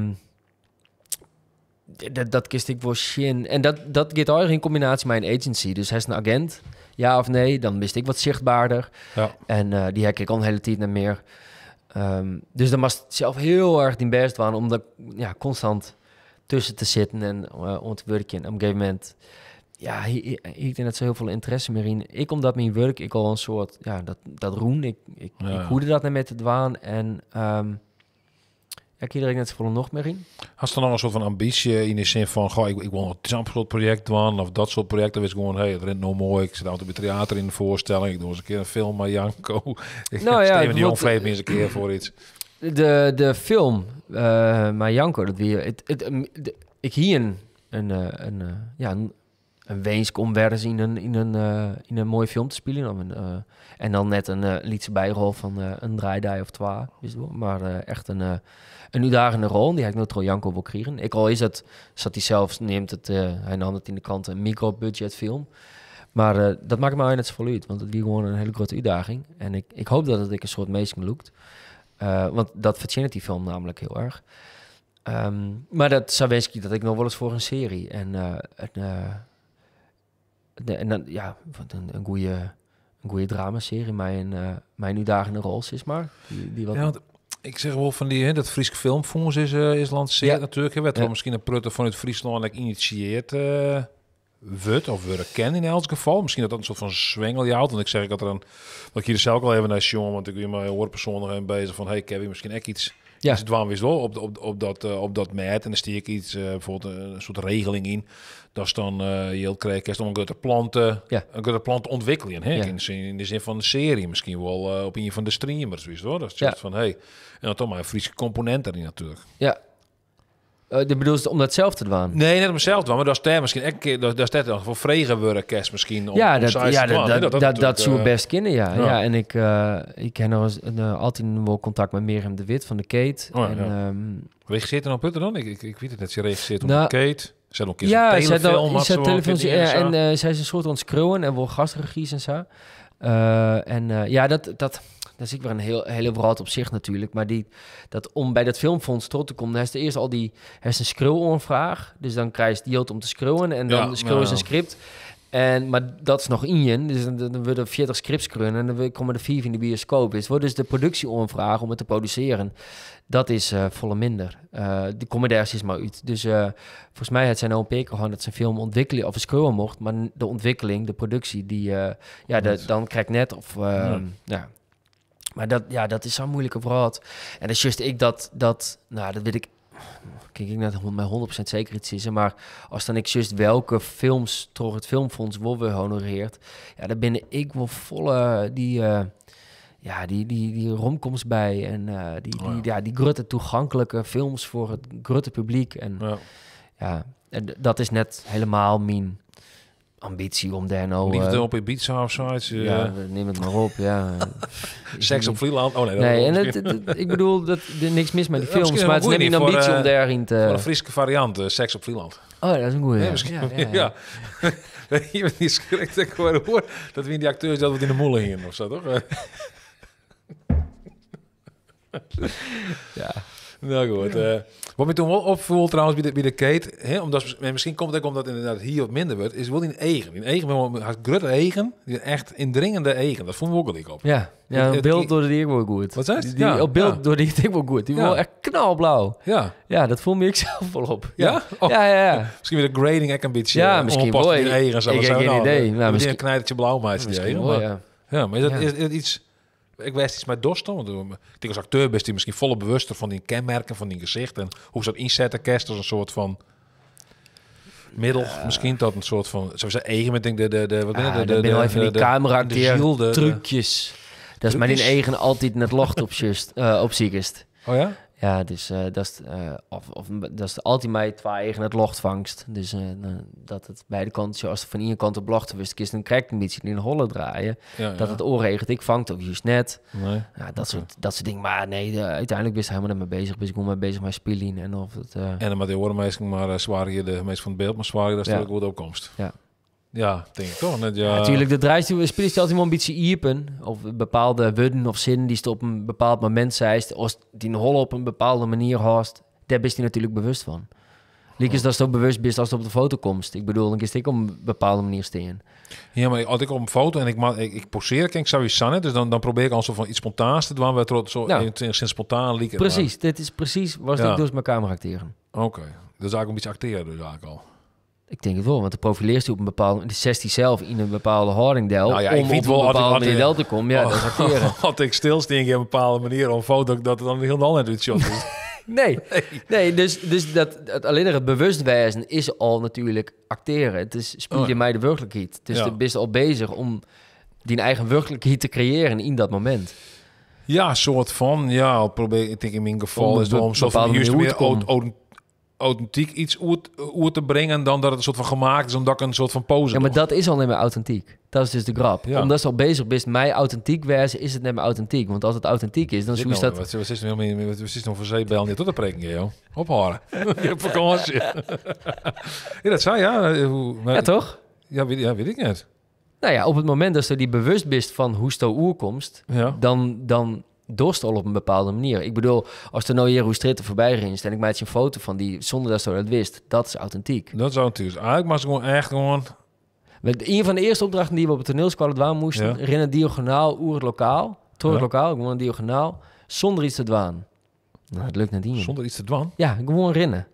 S2: dat kist ik voor shin. En dat gaat eigenlijk in combinatie met een agency. Dus hij is een agent, ja of nee, dan wist ik wat zichtbaarder. Ja. En die heb ik al een hele tijd niet meer. Dus dan was het zelf heel erg die best waren om er constant tussen te zitten en om te werken. En op een gegeven moment, ik denk dat ze heel veel interesse meer in. Ik omdat mijn werk, ik al een soort, dat roen. Ik hoede dat net met het waan en ik iedereen net zoveel nog meer in.
S1: Had je dan nog een soort van ambitie in de zin van, ik wil een Trump-project doen of dat soort projecten? Wees gewoon, het rent nou mooi. Ik zit altijd bij theater in de voorstelling. Ik doe eens een keer een film met Janko. Steven de Jong vreet me eens een keer voor iets.
S2: De film met Janko, dat weer. Ik hier een wens om weer eens in een mooie film te spelen. En dan net een liedse bijrol van een draaidij of twee. Maar echt een uitdagende rol. Die heb ik nooit door Janko wil krijgen. Ik al is het, zat hij zelf, hij nam het in de krant een micro-budget film. Maar dat maakt me net zo vol uit. Want het weer gewoon een hele grote uitdaging. En ik hoop dat het een soort meesting lukt. Want dat verdient die film namelijk heel erg. Maar dat zou wensen dat ik nog wel eens voor een serie. En dan, een goede dramaserie. Mijn uitdagende rol is maar. Die wat...
S1: Ja, ik zeg wel van die, dat Friese Filmfonds is lanceerd natuurlijk. Er werd wel misschien een prutter vanuit Friesland geïnitieerd wordt of worden kennen in elk geval. Misschien dat een soort van zwengeljouwt. Want ik zeg dat er wat ik hier zelf al even naar jongen, want ik ben maar hoor persoonlijk bezig van, hey Kevin, misschien echt iets. Ja. Het dwaan wist wel op dat met en dan steek ik iets bijvoorbeeld een soort regeling in. Dat is dan je krijgt om een planten ontwikkelen, hè? In de zin van de serie misschien wel op een van de streamers, wist wel. Dat is van hey, en dan toch maar een Friese component daarin natuurlijk.
S2: Ja. Je bedoelt om dat zelf te doen?
S1: Nee, net om zelf te doen, maar dat is daar misschien dat is dat voor vregen worden kerst misschien.
S2: Dat zou best kennen, ja. En ik heb nog altijd wel contact met Mirjam de Wit van de Kate.
S1: Regisseert er nou Putter dan? Ik weet het net, ze regisseert op de Kate. Ze had ook
S2: een telefilm. En zij is een soort ontscrewen en wel gastregies en zo. Dat is ik weer een hele verhaal op zich natuurlijk. Maar om bij dat filmfonds terug te komen, heeft eerst al een scroll-onvraag. Dus dan krijg je die om te scrollen en dan scroll je een script. Maar dat is nog in je. Dus dan worden 40 scripts scrollen en dan komen er 4 in de bioscoop. Het wordt dus de productie-onvraag om het te produceren. Dat is volle minder. De commercie is maar uit. Dus volgens mij het zijn al een paar keer gewoon dat ze een film ontwikkelen of een scrollen mocht. Maar de ontwikkeling, de productie, dan krijg ik net of... Maar dat is zo'n moeilijke verhaal. En dat is juist ik dat weet ik... Kijk ik net met 100% zekerheid is. Maar als dan ik juist welke films door het filmfonds worden honoreerd, dan ben ik wel volle die romcoms bij en die grote toegankelijke films voor het grote publiek en en dat is net helemaal mijn ambitie om daar nou...
S1: Liefde op Ibiza of zoiets.
S2: Neem het maar op, ja.
S1: Seks op Vlieland? Oh
S2: ik bedoel, dat er niks mis met die films, maar het is net een ambitie om daarin te...
S1: Voor een Friese variant, Seks op Vlieland.
S2: Oh, dat is een goeie.
S1: Ja. Je bent niet schrikt, ik hoor dat we in die acteurs dat we in de molen hingen of zo, toch?
S2: Ja.
S1: Nou goed. Wat me toen wel opviel trouwens bij de Kate, hè, omdat misschien komt het ook omdat inderdaad hier wat minder wordt, is wel in eigen. In eigen had grote eigen, die echt indringende eigen. Dat vond ik ook wel op.
S2: Ja, een beeld door die ik wel goed.
S1: Wat zei je?
S2: Op beeld door die ik wel goed. Die was echt knalblauw.
S1: Ja,
S2: dat voel me ik zelf wel op.
S1: Ja?
S2: Oh. Ja.
S1: Misschien weer de grading echt een beetje.
S2: Ja, misschien wel.
S1: Ik heb
S2: geen idee.
S1: Nou, misschien een knijtertje blauw maakt.
S2: Misschien wel,
S1: ja. Maar is dat iets? Ik wist iets met Doston, want ik denk als acteur best hij misschien volle bewuster van die kenmerken, van die gezicht en hoe ze dat inzetten kerst als een soort van middel, misschien tot een soort van, zoals ze eigen met denk
S2: de camera trucjes. Dat is mijn eigen altijd net locht op ziekest.
S1: Oh ja?
S2: Ja, dus dat is altijd mij twee eigen het lochtvangst. Dus dat het beide kanten, als het van één kant op lochten wist, is dan krijg ik een beetje in de holle draaien. Dat het oor regent, ik vangt of juist net.
S1: Nee.
S2: Ja, dat soort dingen. Maar nee, uiteindelijk ben je helemaal niet mee bezig. Dus ik ben mee bezig met spelen en of het.
S1: En dan met de oren maar zwaar je de meest van het beeld, maar zwaar je dat is ook goed opkomst.
S2: Ja.
S1: Ja, denk ik toch. Net,
S2: natuurlijk, de draaistuur speelt altijd een beetje iepen. Of bepaalde woorden of zinnen die op een bepaald moment zei. Als die een hol op een bepaalde manier haast, daar is hij natuurlijk bewust van. Liekes dat je bewust bent als het op de foto komt. Ik bedoel, dan is het op een bepaalde manier staan.
S1: Ja, maar als ik op een foto en ik poseer, kijk sowieso niet. Dus dan probeer ik al zo van iets spontaans te doen. Waar zo sinds spontaan lieken.
S2: Precies, dit is precies wat ik dus mijn camera acteren.
S1: Oké, dus eigenlijk een beetje acteren dus eigenlijk al.
S2: Ik denk het wel, want de profileerst op een bepaalde... De 16 zelf in een bepaalde houding deel.
S1: Nou ja, ik weet wel,
S2: op een bepaalde manier deel te komen. Ja, dat is acteren.
S1: Had ik stilsting op een bepaalde manier op een foto, dat het dan heel ander uit shot is.
S2: Nee, dus dat alleen het bewustwezen is al natuurlijk acteren. Het is spiegel mij de werkelijkheid. Dus je bent al bezig om die eigen werkelijkheid te creëren in dat moment.
S1: Ja, soort van. Ja, probeer ik denk in mijn geval is het om zo van juist meer authentiek iets oer te brengen dan dat het een soort van gemaakt is omdat ik een soort van pose.
S2: Ja, maar dat is al niet meer authentiek. Dat is dus de grap. Ja. Omdat je al bezig bent, mij authentiek wezen, is het niet meer authentiek. Want als het authentiek is, dan is dat...
S1: Wat is er nog voor zeebel niet tot de preken, joh? Ophouden. Je hebt vakantie. Ja, dat zei
S2: ja, toch?
S1: Ja, weet ik niet.
S2: Nou ja, op het moment dat je die bewust bent van hoe sto oerkomst, dan dorst al op een bepaalde manier. Ik bedoel, als er nou hier hoe stritten voorbij rinst en ik maak je een foto van die zonder dat je dat wist, dat is authentiek.
S1: Dat is authentiek. Eigenlijk was gewoon echt gewoon...
S2: Een van de eerste opdrachten die we op het toneelschool doen moesten, rennen diagonaal oer het lokaal, door het lokaal, gewoon een diagonaal, zonder iets te dwaan. Nou, het lukt net niet.
S1: Zonder iets te dwaan?
S2: Ja, gewoon rennen.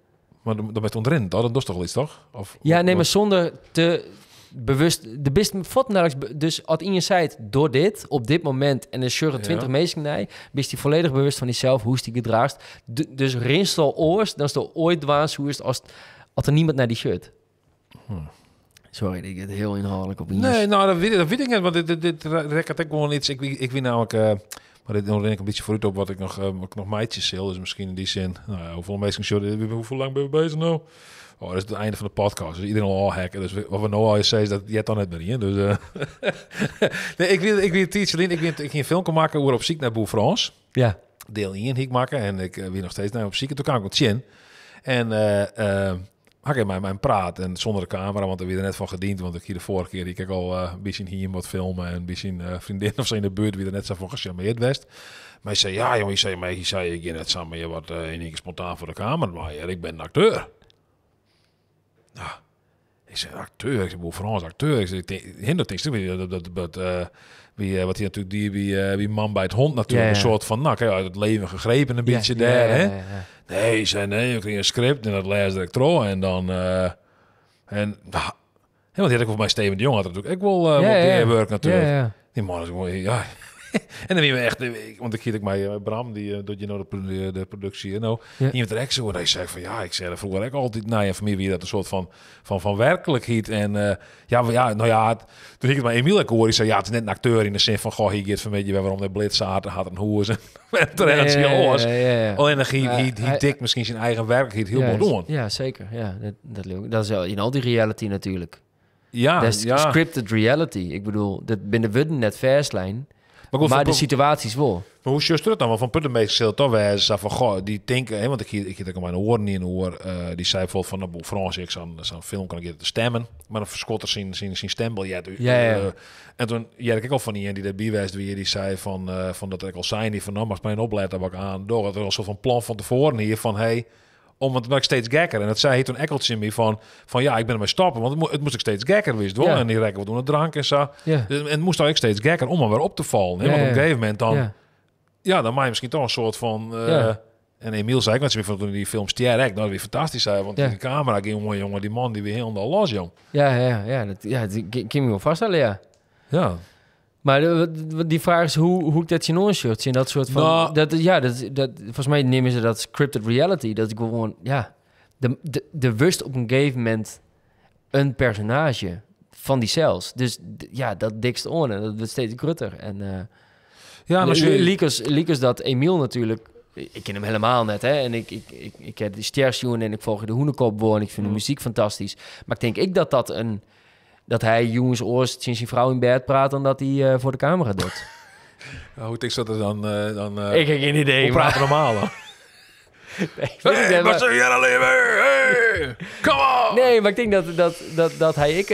S1: Maar dan ben je ontrennen, dat is toch wel iets, toch?
S2: Maar zonder te... bewust, de best fotnelijks, dus als in je zijt door dit, op dit moment, en de shirt 20 meestal nee, bist hij volledig bewust van jezelf, hoe is die gedraagt. Dus rinst al oors, dan is er ooit dwaas hoe is het als er niemand naar die shirt. Sorry, ik het heel inhoudelijk op.
S1: Nee, nou dat weet ik niet, want dit rekkert ik gewoon iets. Ik weet namelijk, maar dit ren ik een beetje vooruit op wat ik nog meidjes zil, dus misschien in die zin. Nou ja, hoeveel meestal shirt, hoeveel lang ben je bezig nou? Oh, dat is het einde van de podcast. Dus iedereen al hacken. Dus wat we nou al eens zeggen, dat jij dan net meer in. Dus nee, ik weet iets. Ik ging een film maken over op ziek naar Boer Frans.
S2: Ja.
S1: Deel 1 ik maken en ik weer nog steeds naar op ziek. En toen kwam ik wat zien en had ik mijn praat en zonder de camera, want er weer net van gediend. Want ik hier de vorige keer, ik al een beetje hier wat filmen en een beetje vriendin of zo in de buurt wie er net zo van gecharmeerd west. Maar hij zei ja, jongen, je zei ik net samen je wat in één keer spontaan voor de camera, maar ja, ik ben een acteur. Nou, ik zei acteur, ik zei Boer Frans acteur. Ik zei hindert niks. Wat hij natuurlijk wie man bij het hond natuurlijk een soort van kijk, uit het leven gegrepen een beetje daar. Hè? Nee, zei nee, ik kreeg een script en dat leesde ik trouw en dan want die had ik voor mij Steven de Jong had natuurlijk. Ik wil werk natuurlijk.
S2: Ja.
S1: Die man is gewoon en dan weer echt, want ik hield mij Bram, die doet je nou de productie. Nou, iemand direct zo, en hij zei van ik zei dat vroeger ik altijd naar je familie wie dat een soort van werkelijkheid. En toen ik het maar Emiel hoorde, hij zei het is net een acteur in de zin van hier gaat van weet je waarom de blitz had een hoes en alleen dan hij dikt misschien zijn eigen werkelijkheid heel mooi doen.
S2: Ja, zeker. Ja, dat is wel in al die reality natuurlijk. Ja, dat is scripted reality. Ik bedoel, dat binnen we net verslijn. Maar de situaties wel.
S1: Maar hoe is het dan? Want van Puttenmeester zult toch wijzen van die denken, want ik heb ook mijn oren niet in hoor. Die zei bijvoorbeeld van de Boer Frans, ik zo'n film kan ik te stemmen, maar dan verschot er zijn stembiljet. En toen had ik al van die dat bijwijst wie die zei van dat ik al zei die van nou mag mijn opletten wat ik aan door. Dat er een soort van plan van tevoren hier van om het ik steeds gekker. En dat zei hij toen ekkeltje in me van ik ben ermee stoppen, want het moest ik steeds gekker wist wel. En die rekken we doen het drank en zo. En het moest ook steeds gekker om er weer op te vallen. Want op een gegeven moment dan dan maak je misschien toch een soort van en Emiel zei ik met z'n toen die film Stjerk, dat weer fantastisch zijn, want die camera ging jongen, die man die weer helemaal los jong.
S2: Dat kan me wel vaststellen, ja. Maar die vraag is hoe ik dat zien onshirt zien dat soort van dat volgens mij nemen ze dat scripted reality dat ik gewoon de wust op een gegeven moment een personage van die cells dus dat dikst on en dat wordt steeds grutter en Liekers dat Emiel natuurlijk ik ken hem helemaal net hè en ik heb de Sterrsjoen en ik volg de Hoenekop en ik vind de muziek fantastisch maar ik denk dat hij jongens oors sinds zijn vrouw in bed praat dan dat hij voor de camera doet.
S1: Hoe is dat er dan?
S2: Ik heb geen idee.
S1: Hoe praten normaal dan? Wat zeg jij alleen maar? Hey, come on!
S2: Nee, maar ik denk dat hij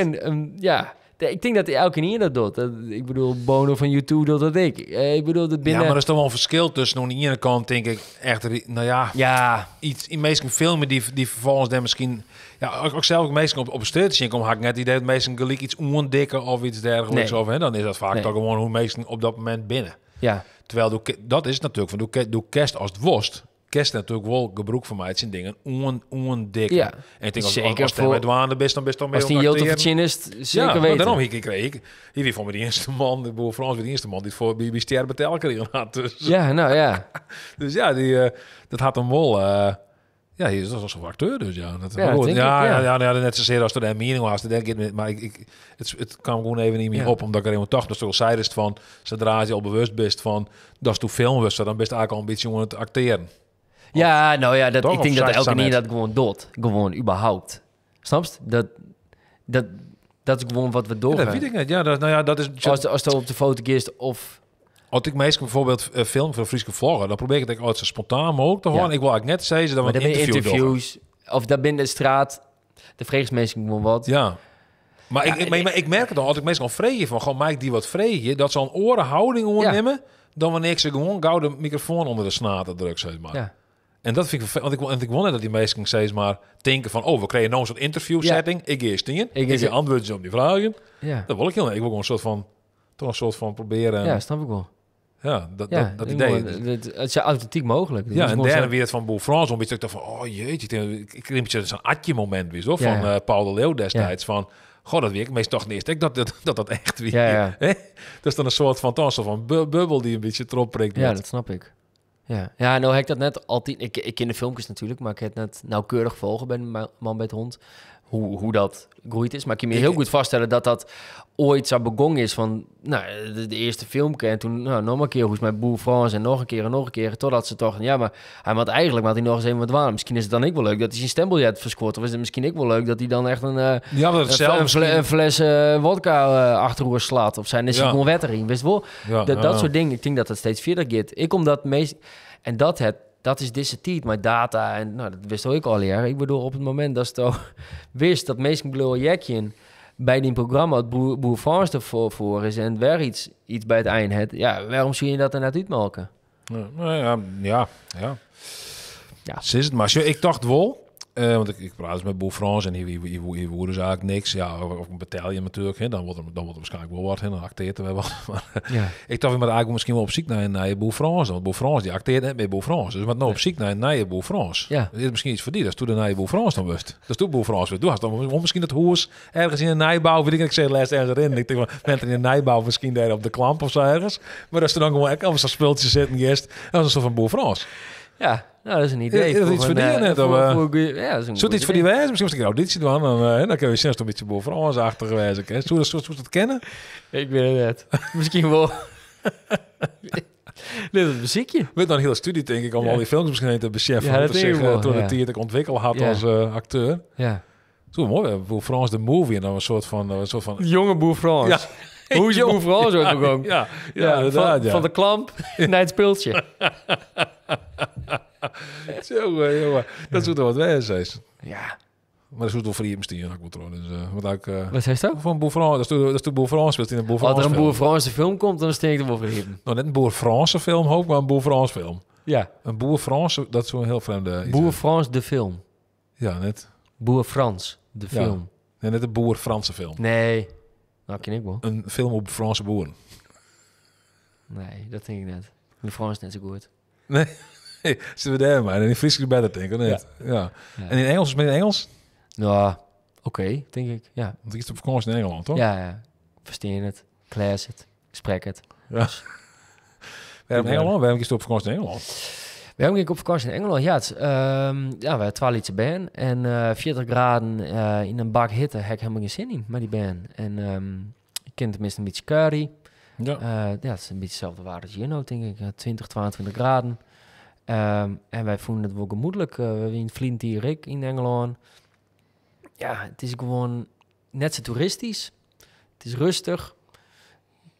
S2: Ik denk dat elke keer dat doet. Ik bedoel, Bono van U2 doet dat ik. Ik bedoel, dat binnen...
S1: Ja, maar er is toch wel een verschil tussen. Aan de ene kant denk ik echt, nou ja, iets in meestal filmen die vervolgens dan misschien... Ja, ook zelf meestal op een steurtje kom, had ik net het idee dat meestal gelijk iets ondikken of iets dergelijks. Of, hè, dan is dat vaak toch gewoon hoe meestal op dat moment binnen.
S2: Ja.
S1: Terwijl dat is natuurlijk van doe kerst als het worst. Kerst natuurlijk wel gebruik van mij. Het zijn dingen ondikken.
S2: Ja.
S1: En ik denk
S2: Zeker
S1: als het met douane best dan best wel meer.
S2: Als die Jotte Verchin is, zeker weten.
S1: Daarom ik kreeg. Hier voor me de eerste man, de boer Frans, de eerste man die voor bij Ster Betel kreeg had. Dus.
S2: Ja, nou ja.
S1: Dus ja, dat had hem wel. Ja, hij is als een acteur, dus ja. Net zozeer als er een mening was. Maar het kwam gewoon even niet meer op, omdat ik er helemaal toch zoals zij is van, zodra je al bewust bent van, dat is toen film was, dan best eigenlijk al een beetje om het acteren.
S2: Ja, nou ja, ik denk dat elke keer dat gewoon doet. Gewoon überhaupt. Snap je? Dat is gewoon wat we doorgaan.
S1: Ja, dat weet ik niet. Ja, dat is...
S2: Als er op de foto kiest of...
S1: Als ik meestal bijvoorbeeld film voor Friese vloggen, dan probeer ik het altijd zo spontaan mogelijk te houden. Ik wil eigenlijk net zeggen dat we een
S2: interviews of dat binnen de straat, de vrees meestal gewoon wat.
S1: Ja. Maar ik merk het dan, als ik meestal vreeg van, gewoon Mike die wat vreeg, dat ze een orenhouding ondernemen, dan wanneer ik ze gewoon gauw de microfoon onder de snaar druk, zeg maar. Ja. En dat vind ik, want ik wil net dat die meesten steeds maar denken van, we krijgen nou een soort interview setting. Ik eerst dingen, ik je antwoorden op die vragen. Ja. Dat wil ik heel erg. Ik wil gewoon een soort van proberen.
S2: Ja, snap ik wel.
S1: Ja, dat idee.
S2: Het is authentiek mogelijk.
S1: Ja, en derde weer het van Boer Frans, een beetje van, jeetje, ik kreeg een beetje zo'n atje-moment weer, zo, van Paul de Leeuw destijds, van, dat weet ik meestal toch niet. Dat echt weer. Ja. Dat is dan een soort van bubbel die een beetje erop prikt.
S2: Ja, dat snap ik. Ja, nou heb ik dat net altijd... Ik ken de filmpjes natuurlijk, maar ik heb het net nauwkeurig volgen bij de Man bij het Hond. Hoe dat groeit is. Maar ik kan me heel goed vaststellen dat ooit zo begonnen is van... Nou, de eerste filmpje en toen nog een keer hoe is mijn Boer Frans en nog een keer. Totdat ze toch... Ja, maar hij nog eens even wat waan. Misschien is het dan ook wel leuk dat hij zijn stembiljet verscoort. Of is het misschien ook wel leuk dat hij dan echt een fles wodka achterover slaat. Of zijn is hij gewoon wettering. Wist wel? Dat soort dingen. Ik denk dat het steeds verder gaat. Ik omdat meest... En dat is deze tijd met data. En dat wist ik al jaren. Ik bedoel, op het moment dat je wist dat meestal blauwe jekje bij die programma het Boer Frans ervoor is en weer iets bij het eind hebt. Ja, waarom zie je dat er net uitmelken?
S1: Ja. Is het maar. Ik dacht wel, want ik praat dus met Boer Frans en hier woorden ze eigenlijk niks. Ja, of een batalje natuurlijk. Hè. Dan wordt er waarschijnlijk wel wat. Dan acteert er wel wat. Ik dacht, we maar eigenlijk misschien wel op zoek naar je Boer Frans. Want Boer Frans die acteert net bij Boer Frans. Dus wat nou op zoek naar je Boer Frans. Ja. Dat is misschien iets voor die. Dat is toen de naar je Boer Frans dan wist. Dat is toen Boer Frans. Doe dan misschien het hoes ergens in een nijbouw. Weet ik zei laatst ergens erin. Ik denk, bent er in een nijbouw misschien daar op de klamp of zo ergens. Maar als er dan gewoon allemaal zo'n spultje zitten eerst. Dat is een soort van Boer Frans.
S2: Ja, nou, dat is een idee.
S1: Dat is iets voor die net. Zo iets voor die wijze. Misschien moest ik een auditie doen. Dan kun je zelfs een beetje Boer Frans-achtig wijzen. Zou je dat kennen?
S2: Ik weet het net. Misschien wel. Dit is een muziekje.
S1: Met dan een hele studie, denk ik, om al die films misschien te beseffen. Ja, dat zich toen de tijd ontwikkeld had als acteur. Ja. Zo mooi. Boer Frans de movie. En dan een soort van...
S2: Jonge Boer Frans. Ja. Hoe is je Boer Frans ook begonnen? Van de klamp naar het speeltje.
S1: Jongen. Dat zou toch wat wezen, zijn.
S2: Ja.
S1: Maar dat is wel voor iemand die ook trouwens.
S2: Wat zei je?
S1: Van Boer Frans. Dat is de Boer Frans speelt in een Boer Frans.
S2: Als er een Boer Frans film komt, dan steek ik er wel voor hem.
S1: Nou, net een Boer Franse film ook, maar een Boer Frans film.
S2: Ja.
S1: Een Boer Frans, dat is zo'n heel vreemde.
S2: Boer Frans de film.
S1: Ja, net.
S2: Boer Frans de film.
S1: Ja, net een Boer Franse film.
S2: Nee. Nou, ken ik wel.
S1: Een film op Franse boeren.
S2: Nee, dat denk ik net. De Frans net zo goed.
S1: Nee. Zitten we daar maar. En in Fries is beter, denk ik, net. Ja. En in Engels is het in Engels?
S2: Nou, oké, denk ik, ja.
S1: Want ik is op vakantie in Engeland, toch?
S2: Ja. Versteer het, klaas het, spreek het.
S1: Ja. Dus. Waarom Engeland? Waarom is het op vakantie in Engeland?
S2: Waarom ging ik op vakantie in Engeland? Ja, we hadden 12 liedje band en 40 graden in een bak hitte heb ik helemaal geen zin in met die band. En ik ken tenminste een beetje curry. Ja. Het is een beetje hetzelfde waarde als hier nou, denk ik. 20, 22 graden. En wij vonden het wel gemoedelijk. We hebben een vriend hier in Engeland. Ja, het is gewoon net zo toeristisch. Het is rustig.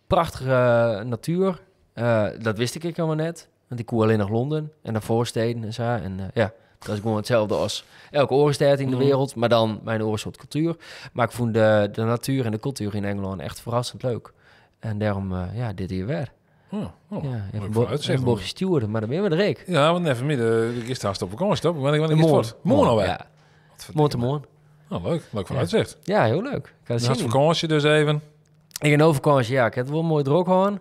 S2: Prachtige natuur. Dat wist ik helemaal net. Want ik koer alleen nog Londen en de voorsteden en zo. En het Dat is gewoon hetzelfde als elke oorstad in de wereld, maar dan mijn oorsoort cultuur. Maar ik vond de natuur en de cultuur in Engeland echt verrassend leuk. En daarom, dit hier weer.
S1: Even
S2: bochtje sturen, maar dan ben je met de reek.
S1: Ja, want even midden, de gisteren op vakantie, wanneer is het wordt? Morgen alweer.
S2: Ja. Morgen.
S1: Oh, leuk vooruitzicht.
S2: Ja, heel leuk.
S1: Dan had vakantie dus even.
S2: Ik heb een vakantie, ik heb het wel mooi droog gehad.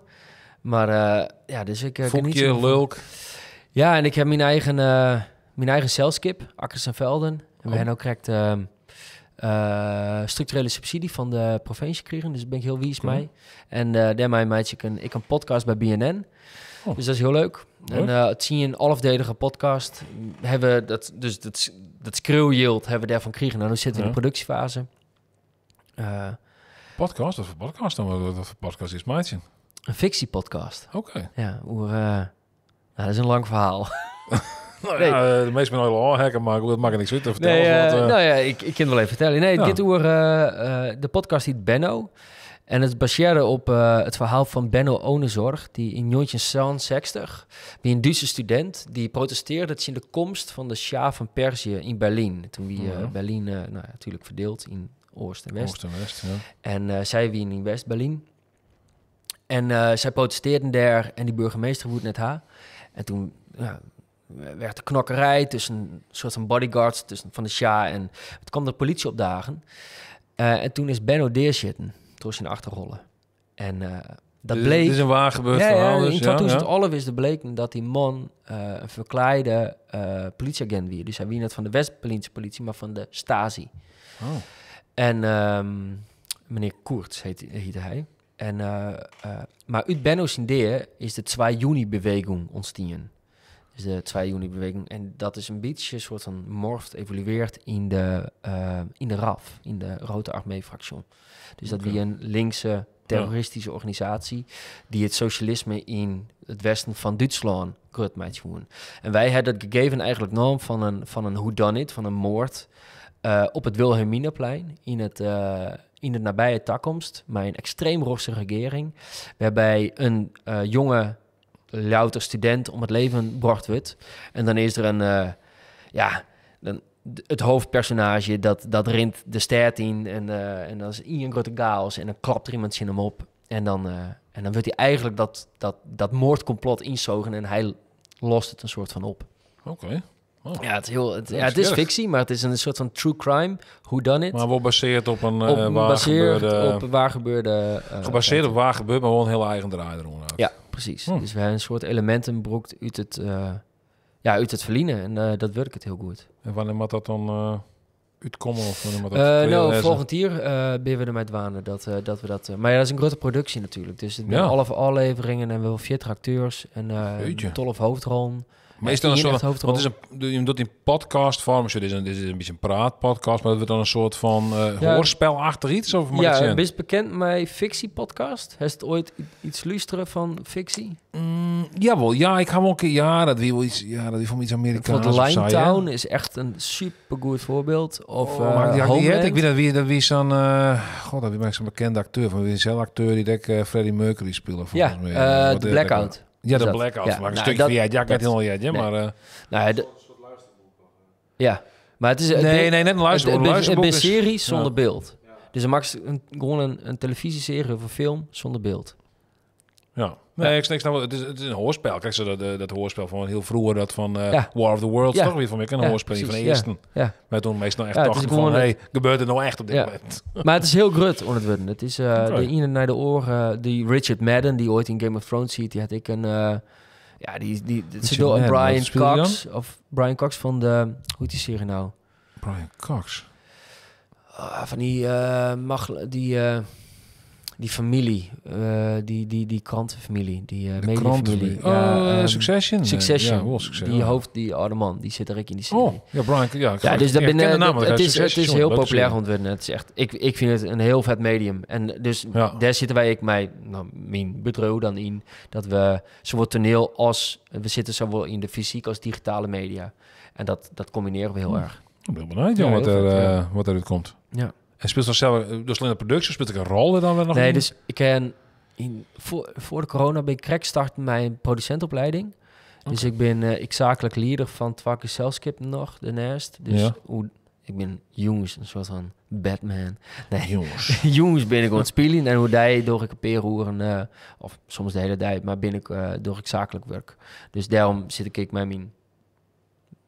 S2: Maar dus ik
S1: geniet je lulk.
S2: Ja, en ik heb mijn eigen celskip, Akkers en Velden. En we hebben ook correct structurele subsidie van de provincie gekregen. Dus daar ben ik heel wies mee. En daarmee maak ik een podcast bij BNN. Oh. Dus dat is heel leuk. En het zie je een halfdelige podcast. Hebben dat schreeuwyield hebben we daarvan gekregen. Nou, nu zitten we in de productiefase.
S1: Podcast? Wat voor podcast dan? Wat voor podcast is Maatje?
S2: Een fictiepodcast.
S1: Oké.
S2: Ja, dat is een lang verhaal.
S1: De meeste mensen al hacken, maar dat mag ik niks weten te vertellen.
S2: Ik kan het wel even vertellen. Nee, dit de podcast heet Benno. En het baseerde op het verhaal van Benno Onezorg, die in 1960, die een Duitse student, die protesteerde tegen de komst van de Shah van Perzië in Berlijn. Toen Berlijn natuurlijk verdeeld in Oost en West. En zij wie in West-Berlijn. En zij protesteerden daar en die burgemeester woedde net haar. En toen werd de knokkerij tussen een soort van bodyguards van de Shah en het kwam de politie opdagen. En toen is Benno deerzitten, trots in de achterrollen. En dat bleek...
S1: Dit is een waar gebeurd verhaal.
S2: Dus, in 2011 bleek dat die man een verkleide politieagent weer. Dus hij wie net van de West-Berlijnse politie, maar van de Stasi.
S1: Oh.
S2: En meneer Koerts heette hij. En, maar uit Benno's idee is de 2 juni-beweging ontstaan. Dus de 2 juni-beweging. En dat is een beetje een soort van morft, evolueert in de RAF, in de Rode Armee-fractie. Dus dat wie een linkse terroristische organisatie die het socialisme in het westen van Duitsland groot maakt gewoon. En wij hebben dat gegeven eigenlijk naam van een whodunit, van een moord op het Wilhelminaplein in de nabije toekomst, met een extreem rosse regering, waarbij een jonge louter student om het leven bracht wordt. En dan is er het hoofdpersonage dat rent de stad in en dan is een grote chaos en dan klapt er iemand in hem op. En dan wordt hij eigenlijk dat moordcomplot inzogen en hij lost het een soort van op.
S1: Oké. Oh.
S2: Ja, het is fictie, maar het is een soort van true crime. Whodunit.
S1: Maar wordt gebaseerd op een
S2: waar gebeurde...
S1: gebaseerd op waar gebeurt, maar gewoon een hele eigen draai eronder.
S2: Ja, precies. Dus we hebben een soort elementen broekt uit het verliezen. En dat werkt het heel goed.
S1: En wanneer moet dat dan uitkomen? Of wanneer
S2: volgend jaar ben we ermee dwanen dat we dat... maar ja, dat is een grote productie natuurlijk. Dus het zijn alle afleveringen en wel 40 acteurs en 12 hoofdrollen.
S1: Maar is dan een soort, wat is je doet in podcastvorm, dit is een beetje een praatpodcast, maar dat wordt dan een soort van hoorspelachtig iets? Of
S2: ja, best bekend met fictiepodcast. Heeft het ooit iets luisteren van fictie?
S1: Jawel, ja, ik ga wel een keer, dat wil iets, dat wil van iets Amerikaans.
S2: Voor Limetown is echt een supergoed voorbeeld. Of
S1: ik weet dat wie zo'n, dat wie zo'n bekende acteur, van wie een zelfacteur die Freddie Mercury speelde volgens mij.
S2: The Blackout.
S1: Ja, de Blackout. Maar een stukje van maar...
S2: maar het is...
S1: net een luisterboek.
S2: Het is een serie zonder beeld. Dus Max gewoon een televisieserie of een film zonder beeld.
S1: Ja. Nee, ik snap het is een hoorspel. Kijk, dat hoorspel van heel vroeger, dat van War of the Worlds, toch weer van mij een hoorspel van de eerste. Ja. Maar toen meestal echt dachten van, gebeurt er nou echt op dit moment?
S2: Maar het is heel grut onder het worden. Het is de ene naar de oren, die Richard Madden, die ooit in Game of Thrones ziet, die had ik een... het zit door Brian Cox, of Brian Cox van de... Hoe heet die serie nou?
S1: Brian Cox?
S2: Van die familie, die krantenfamilie, die mediafamilie.
S1: Succession.
S2: Succession. Die oude man, die zit er ook in die serie.
S1: Oh, ja, Brian.
S2: Ja, dus dat het is heel populair ontwikkeld. Het is echt, ik vind het een heel vet medium. En dus daar zitten wij mijn bedrijf dan in, dat we zowel toneel als, we zitten zowel in de fysiek als digitale media. En dat combineren we heel erg.
S1: Ik ben benieuwd, wat eruit komt.
S2: Ja.
S1: En speelt dan zelf, dus in de productie, speelt ik een rol dan weer nog?
S2: Nee, dus ik ken voor de corona ben ik gestart met mijn producentenopleiding. Dus ik ben zakelijk leader van Twakke Zelfskip nog, daarnaast. Dus ik ben jongens, een soort van Batman. Nee, jongens. Jongens ben ik aan het spelen. En hoe die door ik een paar uren, of soms de hele tijd, maar ben ik door ik zakelijk werk. Dus daarom zit ik met mijn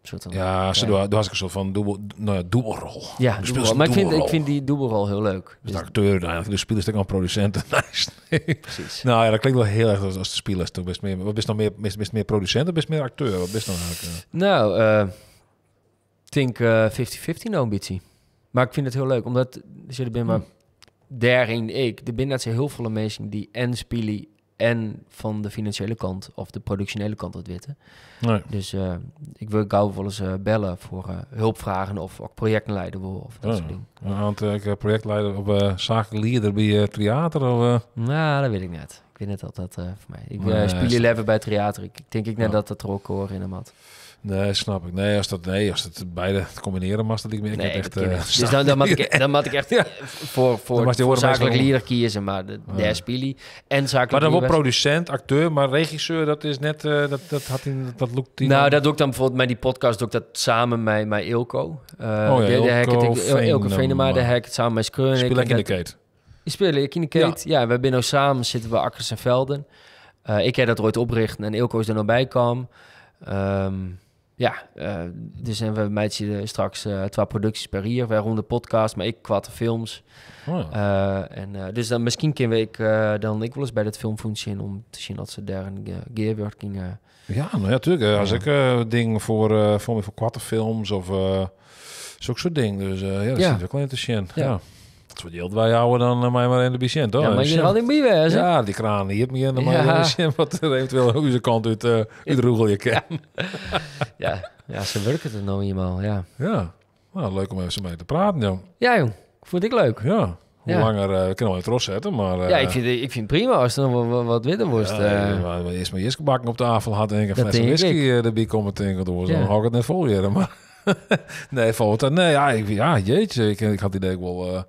S2: soort van...
S1: Ja, daar was ik een soort van dubbelrol.
S2: Ja, maar ik vind die dubbelrol heel leuk.
S1: Dus de acteur eigenlijk, de speler is ook een producent. Nice.
S2: Precies.
S1: Nou ja, dat klinkt wel heel erg als de speler. Wat best nog meer producent of best meer acteur? Wat best nog eigenlijk?
S2: Nou, ik denk 50-50 nou ambitie. Maar ik vind het heel leuk, omdat er ben maar daarin er ben net zo heel veel mensen die en spelen en van de financiële kant of de productionele kant het weten. Nee. Dus ik wil gauw wel eens bellen voor hulpvragen of ook projectleider worden of dat soort dingen.
S1: Want ik projectleider op zakelijk leader bij theater of?
S2: Nou, dat weet ik net. Ik weet net dat voor mij. Ik speel je leven bij theater. Ik denk net dat er ook hoor in hem had.
S1: Nee, snap ik. Nee, als het beide combineren was, dat ik meer echt.
S2: Dus dan moet ik echt voor zakelijk leader kiezen, maar daar speel je en zakelijk.
S1: Maar dan wordt producent, acteur, maar regisseur, dat is net dat lukt.
S2: Nou, dat doe ik dan bijvoorbeeld met die podcast, doe ik dat samen met Ilko. Ilko Venema, daar heb ik het samen met Skreun.
S1: Speel ik in de Kate.
S2: Speel ik in de Kate. Ja, we zijn nou samen zitten we Akkers en Velden. Ik heb dat ooit oprichten en Ilko is er nog bij kwam. Dus en we meidje straks 2 producties per jaar, waaronder podcast, maar ik kwart films. Dus dan misschien kunnen ik wel eens bij dat filmfonds in om te zien dat ze daar een gearworking.
S1: Ja, nou ja, natuurlijk. Als ik dingen voor kwartenfilms of zo'n soort dingen. Dus dat is wel interessant. Ja. Dat soort geld wij houden dan mij maar in de patiënt, hoor.
S2: Ja, maar je er al in bijwezen.
S1: Ja, die kraan hier meer dan maar wat er eventueel onze kant uit de roegel je kent.
S2: Ja, ze werken er nou eenmaal, ja.
S1: Ja, nou, leuk om even mee te praten, jong.
S2: Ja, jong. Vond ik leuk.
S1: Ja. Hoe langer, we kunnen wel in trots zetten, maar...
S2: ik vind het prima als er nog wat witter wordt.
S1: Eerst maar bakken op tafel had en een fles whisky erbij komen denken door. Dan hou ik het net vol weer, maar... jeetje, ik had het idee ik wel...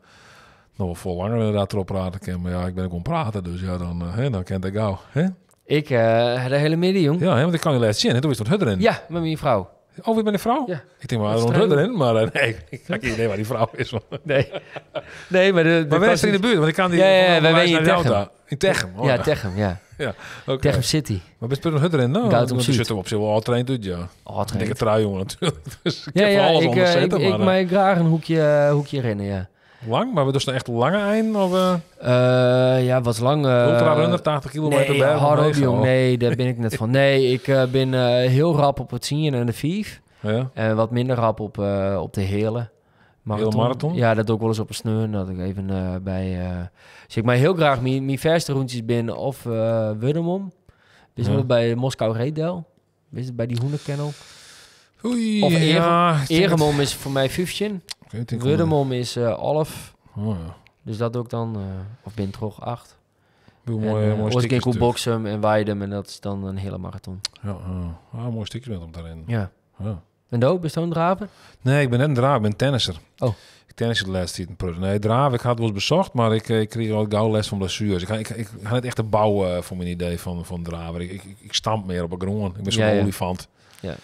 S1: nog wel vol langer inderdaad erop praten. Maar ik ben ook aan praten, dus dan kent ik gauw.
S2: Ik had de hele midden, jong.
S1: Ja, want ik kan je laten zien. Toen is het hut erin.
S2: Ja, met mijn vrouw.
S1: Oh, weer met een vrouw?
S2: Ja.
S1: Ik denk maar rond hut erin, maar nee, ik heb geen idee waar die vrouw is.
S2: Nee, maar
S1: wij zijn in de buurt, want ik kan die...
S2: Ja, wij weten in Techem.
S1: In Techem?
S2: Oh, ja, Techem, ja.
S1: Okay.
S2: Techem City.
S1: Maar best een hut erin, nou?
S2: Gautum
S1: Zuid. Zit hem op zich wel al traint doet, ja.
S2: Ik
S1: denk een trui, jongen, natuurlijk. Dus
S2: ik heb alles onderzetten, maar... Ik maak graag een hoekje rennen, ja.
S1: Lang? Maar we dus dan echt lange eind? Of,
S2: wat lang.
S1: Ultra-runner, 80 kilometer bij?
S2: Nee, daar ben ik net van. Nee, ik ben heel rap op het 10 en de 5. Ja. En wat minder rap op de hele
S1: marathon.
S2: Ja, dat doe ik wel eens op een sneur. Dat ik even zeg maar heel graag mijn verste rondjes binnen of Wuddemom. Dus wel bij Moskou Reeddel. Is het bij die Hoenekennel?
S1: Oei,
S2: of Egemom is voor mij 15. Wuddemom is 11. Dus dat doe ik dan. Of ben toch 8. Mooi ik ook Boksum en Weidem en dat is dan een hele marathon.
S1: Ja, mooi stukje met hem daarin.
S2: Ja. En doe, ben je een draver?
S1: Nee, ik ben net een draver, ik ben tennisser.
S2: Oh.
S1: Ik tennis de laatste tijd in Prudden. Nee, draven, ik had het wel eens bezocht, maar ik kreeg al gauw les van blessures. Ik ga net echt de bouw voor mijn idee van draver. Ik stamp meer op een groen. Ik ben zo'n olifant. Ja.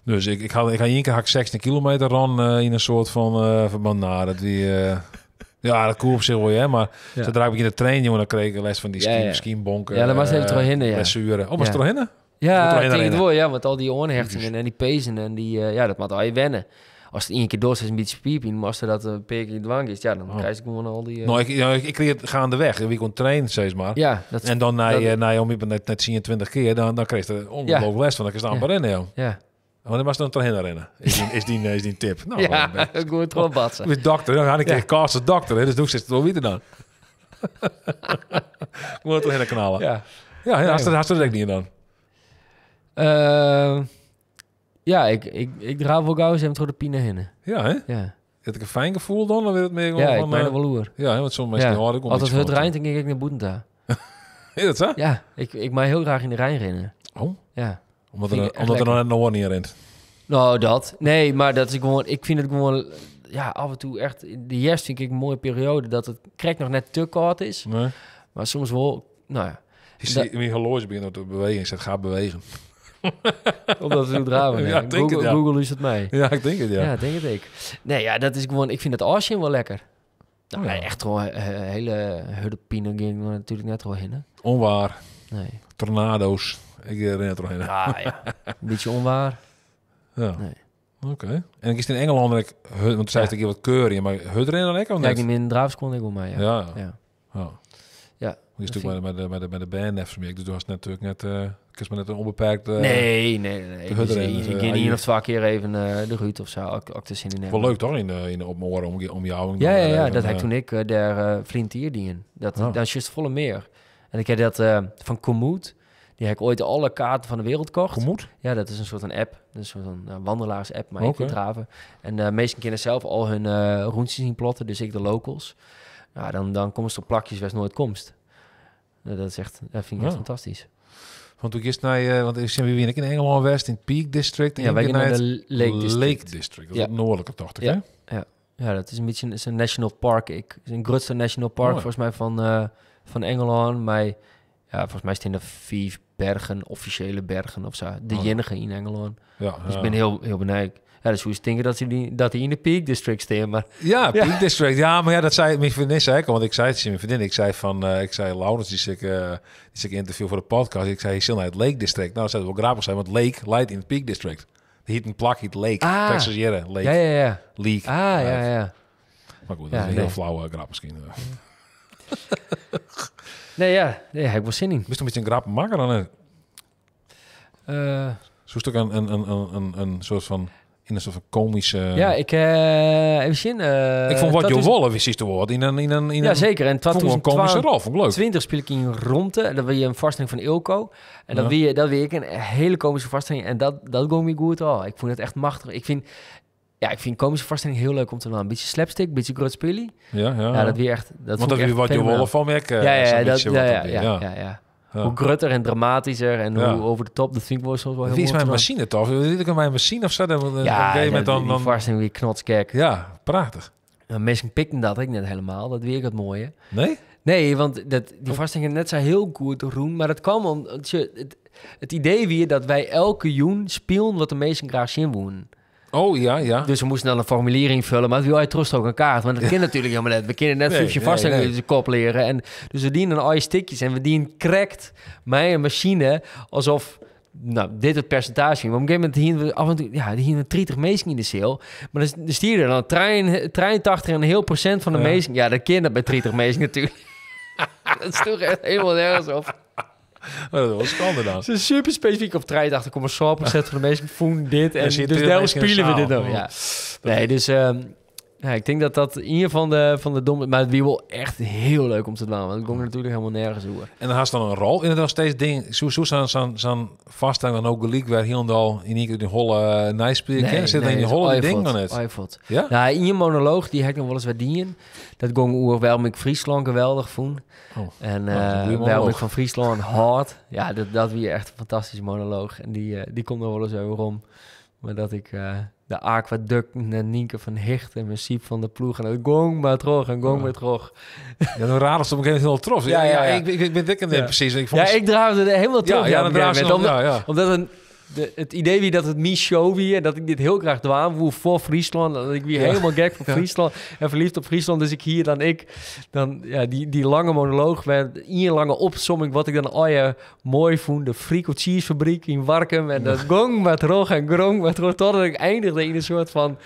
S1: Dus ik ga één keer 16 kilometer ran in een soort van verband. Dat koop op zich wel, hè, maar zodra ik begin te trainen, jongen, dan kreeg ik les van die skienbonken.
S2: Ja, dat was even terug hinnen,
S1: blessure. Oh, was het terug hinnen?
S2: Ja, ik denk het wel, ja, want al die oorhechtingen en die pezen en die, dat moet al je wennen. Als het één keer door is een beetje piepien, maar als er dat een paar keer dwang is, dan krijg ik gewoon al die...
S1: ik kreeg het gaandeweg, wie kon trainen, steeds maar.
S2: Ja,
S1: en dan na om net 20 keer, dan kreeg je ongelooflijk les van, dat ik staan maar rennen, joh.
S2: Ja.
S1: Maar dan was dan toch rennen. Is die tip? Nou,
S2: ik moet het gewoon batsen.
S1: Met dokter, dan ga ik tegen Kaas als dokter, hè, dus doe ik het wel weer dan. Ik moet het wel knallen. Ja, had ze dat niet dan.
S2: Ik draaf wel gauw eens even door de pine heen.
S1: Ja, hè?
S2: Ja.
S1: Heb ik een fijn gevoel dan? Dan wil het meer
S2: gewoon van... Ja, ik ben wel hoer.
S1: Ja, want soms mensen hoor ik...
S2: Als het hut rijdt, dan kijk ik naar Boetenta.
S1: Is dat zo?
S2: Ja, ik mag heel graag in de Rijn rennen.
S1: Oh?
S2: Ja.
S1: Omdat er nog een niet rent?
S2: Nou, dat. Nee, maar dat is gewoon... Ik vind het gewoon... Ja, af en toe echt... De eerst vind ik een mooie periode dat het krek nog net te kort is.
S1: Nee.
S2: Maar soms wel... Nou ja.
S1: Je horloge begint te bewegen. Het gaat bewegen.
S2: Omdat we zo draven.
S1: Ja,
S2: Google is het mij.
S1: Ja, ik denk het, ja.
S2: Ja, denk het ik. Nee, ja, dat is gewoon... Ik vind het Asien wel lekker. Nou,
S1: Ja.
S2: echt gewoon hele hudepine ging er natuurlijk net wel in, hè?
S1: Onwaar.
S2: Nee.
S1: Tornado's. Ik herinner het erin.
S2: Ja. Een beetje onwaar.
S1: Ja.
S2: Nee.
S1: Oké. En ik is in Engeland, want toen zei ik wat keur in, maar hut erin dan ik of
S2: Ja,
S1: net?
S2: ik in draafs kon ik wel mee, ja.
S1: Ja.
S2: Ja.
S1: Ja.
S2: Ja,
S1: Die is natuurlijk met de band even meer. Dus du was natuurlijk net, ik is maar net een onbeperkt.
S2: Nee.
S1: de hut erin,
S2: Ik ging hier of 2 keer even de Ruud of zo. Ook te zien in
S1: Wel leuk toch in de op mijn oren om jou.
S2: Ja, dat heb ik toen ik daar vriend hier die in. Dat is juist volle meer. En ik heb dat van Komoot. Die heb ik ooit alle kaarten van de wereld kocht.
S1: Komoot?
S2: Ja, dat is een soort van app. Dat is een soort van wandelaars-app, maar ik draven. En de meeste kinderen zelf al hun roentjes zien plotten, dus ik de locals. Nou, dan komen ze op plakjes waar ze nooit komst. Dat is echt, dat vind ik echt fantastisch.
S1: Want toen gist naar, want ik zie wie ik in Engeland West in Peak District.
S2: Ja, wij gaan naar de Lake District.
S1: Dat is het noordelijke toch, hè?
S2: Ja, dat is een beetje een national park. Het is een grootste national park volgens mij van Engeland. Maar ja, volgens mij is het in de 4 bergen, officiële bergen of zo. De enige in Engeland.
S1: Ja,
S2: dus ik ben heel benieuwd. Ja, dus hoe is het denken dat hij in de Peak District staan, maar...
S1: Ja, Peak District. Ja, maar ja, dat zei mijn vriendin, zei ik, want ik zei het tegen mijn vriendin. Ik zei Laurens, die ik interview voor de podcast. Ik zei, je zit naar het Lake District. Nou, dat zou het wel grappig zijn, want Lake leidt in het Peak District. Die heet een plak, heet Lake. Texas Jere, Lake.
S2: Ja.
S1: League.
S2: Ja.
S1: Maar goed, dat is een heel flauwe grap misschien.
S2: Nee, heb ik wel zin in.
S1: Wist een beetje een grap makker dan? Zo'n stuk een soort van... In een soort van komische...
S2: Ja, ik even zien.
S1: Ik vond wat je wollen, wist je woord.
S2: Ja, zeker. En
S1: 2020
S2: speel ik in Ronte. En dan wil je een vaststelling van Ilko. En dat wil ik een hele komische vaststelling. En dat ging me goed al. Ik vond het echt machtig. Ik vind komische vaststelling heel leuk om te doen. Een beetje slapstick, een beetje groot spelen.
S1: Ja,
S2: dat weer echt...
S1: Want dat weer wat je wollen van merk.
S2: Ja. Hoe grutter en dramatischer en hoe over de top. Dat vind ik wel zo wel heel
S1: mooi. Wie is mijn
S2: machine
S1: machine toch? Weet ik mijn machine of zo?
S2: Die vaststelling weer knotskek.
S1: Ja, prachtig.
S2: Mensen pikten dat ik net helemaal. Dat weer het mooie.
S1: Nee?
S2: Nee, want die vaststelling net zo heel goed doen. Maar dat kwam om... Het idee weer dat wij elke joen spelen wat de meesten graag zien wonen.
S1: Oh, ja.
S2: Dus we moesten dan een formulier invullen, maar wil hij troost ook een kaart. Want dat kind natuurlijk helemaal net. We kunnen net 5 vaststellingen in de kop leren. En dus we dienen al je stikjes en we dienen correct mij een machine alsof... Nou, dit het percentage. Maar op een gegeven moment hier we af en toe... Ja, die hier 30 meesken in de sale. Maar dan stier je dan 83,5% van de meesken. Ja, dat kind dat bij 30 meesken natuurlijk. Dat is toch echt helemaal nergens op.
S1: Dat was schande dan.
S2: Ze is super specifiek op 83,7% van de meesten voelen dit. En dus daar spelen we dit dan. Ja. Nee, dus... ik denk dat een van de domme... Maar het weer wel echt heel leuk om te doen. Want het ging natuurlijk helemaal nergens over.
S1: En dan had je dan een rol. En het was steeds ding... Zo'n vaststelling dan ook gelijk waar Hielendal in ieder geval die holle nijspelen. Zit in die holle ding dan net.
S2: Ja? Nou, in je monoloog, die heb ik nog wel eens wat dienen. Dat ging over waarom ik Friesland geweldig vond. Oh. En waarom ik van Friesland hard. Ja, dat weer echt een fantastische monoloog. En die komt er wel eens over om. Maar dat ik... de aquaducten en Nienke van Hicht en mijn Siep van de ploeg en het gong maar terug en gong maar terug.
S1: Ja, dan raar is op een gegeven moment heel trots. Ja. Ik ben dik en precies. Ik vond
S2: ik draafde er helemaal terug.
S1: Ja, dan draaf ze
S2: omdat het idee wie dat het me show weer, dat ik dit heel graag dwaan voor Friesland, dat ik weer helemaal gek van Friesland en verliefd op Friesland, dus die lange monoloog werd een lange opsomming wat ik dan al je mooi vond, de Frico Cheese fabriek in Warkum en dat gong maar terug en grong maar terug, totdat ik eindigde in een soort van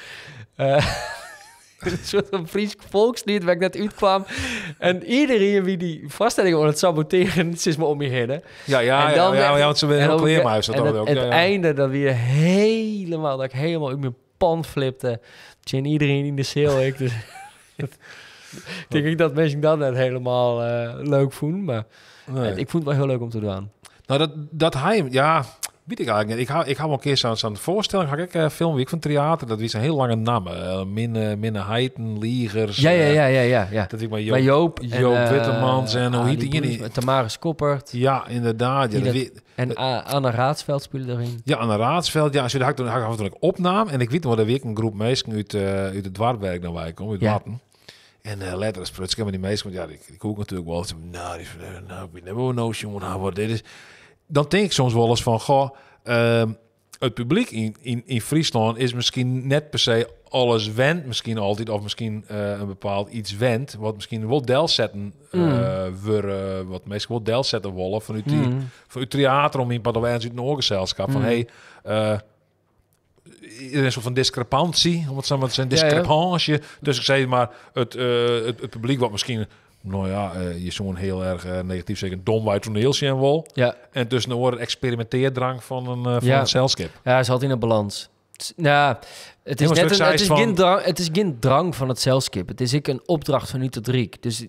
S2: een soort van Fries volkslied waar ik net uitkwam. En iedereen wie die vaststellingen aan het saboteren, het is me om je heen.
S1: Want ze willen heel kleermuis.
S2: En het einde dan weer helemaal, dat ik helemaal uit mijn pan flipte. En iedereen in de sale. Dus denk ik dat mensen dat net helemaal leuk vonden. Maar ik vond het wel heel leuk om te doen.
S1: Nou, dat hij... Ja... Weet ik eigenlijk niet. Ik had wel een keer zo'n voorstelling, had ik film van theater, dat was een heel lange naam. Minneheiten, Liegers.
S2: Ja.
S1: Dat ik maar
S2: Joop
S1: Wittemans en hoe heet die?
S2: Tamara Skoppert.
S1: Ja, inderdaad.
S2: En Anna Raadsveld speelde erin.
S1: Ja, Anna Raadsveld. Ja, zo had ik opname en ik weet nog wel, er weer een groep mensen uit het dwarwerk naar wij komen, uit Watten. En later is Prutske, maar die meesten, ja, ik hoek natuurlijk wel. Nou, ik weet never know, jongen, wat dit is. Dan denk ik soms wel eens van, goh, het publiek in Friesland is misschien net per se alles wend, misschien altijd, of misschien een bepaald iets wend, wat misschien wel deel zetten wat meestal wel deel zetten willen vanuit het theater om in Padovans uit een oorgezelschap van er is een soort van discrepantie, om het zo maar te zeggen, discrepantie. Dus ik zei maar het publiek wat misschien je zo'n heel erg negatief zeggen, domwaai toneelsje wel. Ja. En dus een experimenteerdrang van een celskip.
S2: Ja, is altijd in een balans. Nou, het is geen drang van het celskip. Het is een opdracht van Utertriek. Dus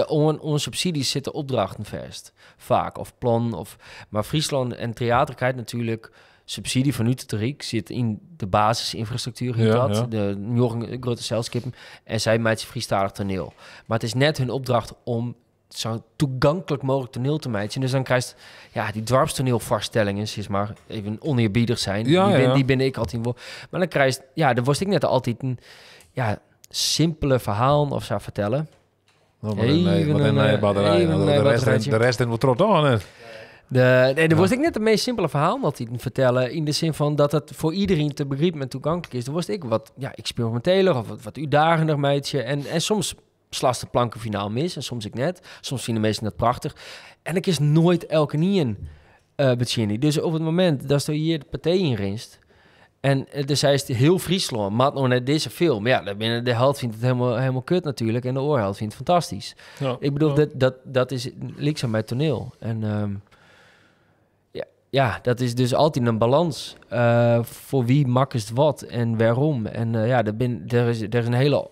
S2: onze subsidies zitten opdrachten vast. Vaak. Of plan. Maar Friesland en theater krijgt natuurlijk subsidie van Utertriek. Zit in de basisinfrastructuur. De nieuwe grote celskippen. En zij maakt Friestalig toneel. Maar het is net hun opdracht om zo toegankelijk mogelijk toneel te maken. Dus dan krijg je die dwarpstoneelvoorstellingen, is maar even oneerbiedig zijn. Die ben ik altijd wel. Maar dan krijg je, dan was ik net altijd een simpele verhaal of zo vertellen.
S1: De rest en wat trot aan.
S2: Dan was ik net de meest simpele verhaal altijd vertellen, in de zin van dat het voor iedereen te begrijpen en toegankelijk is. Dan was ik wat experimenteler of wat uitdagender meidje. En soms slaat de plankenfinaal mis en soms ik net. Soms vinden mensen dat prachtig. En ik is nooit elke niet een Dus op het moment dat je hier de partij in rinst en dus hij is heel Friesland, maar nog net deze film. Ja, de held vindt het helemaal kut natuurlijk en de oorheld vindt het fantastisch. Ja, ik bedoel, dat is linksom bij toneel. En dat is dus altijd een balans. Voor wie makkest wat en waarom. En er is een hele,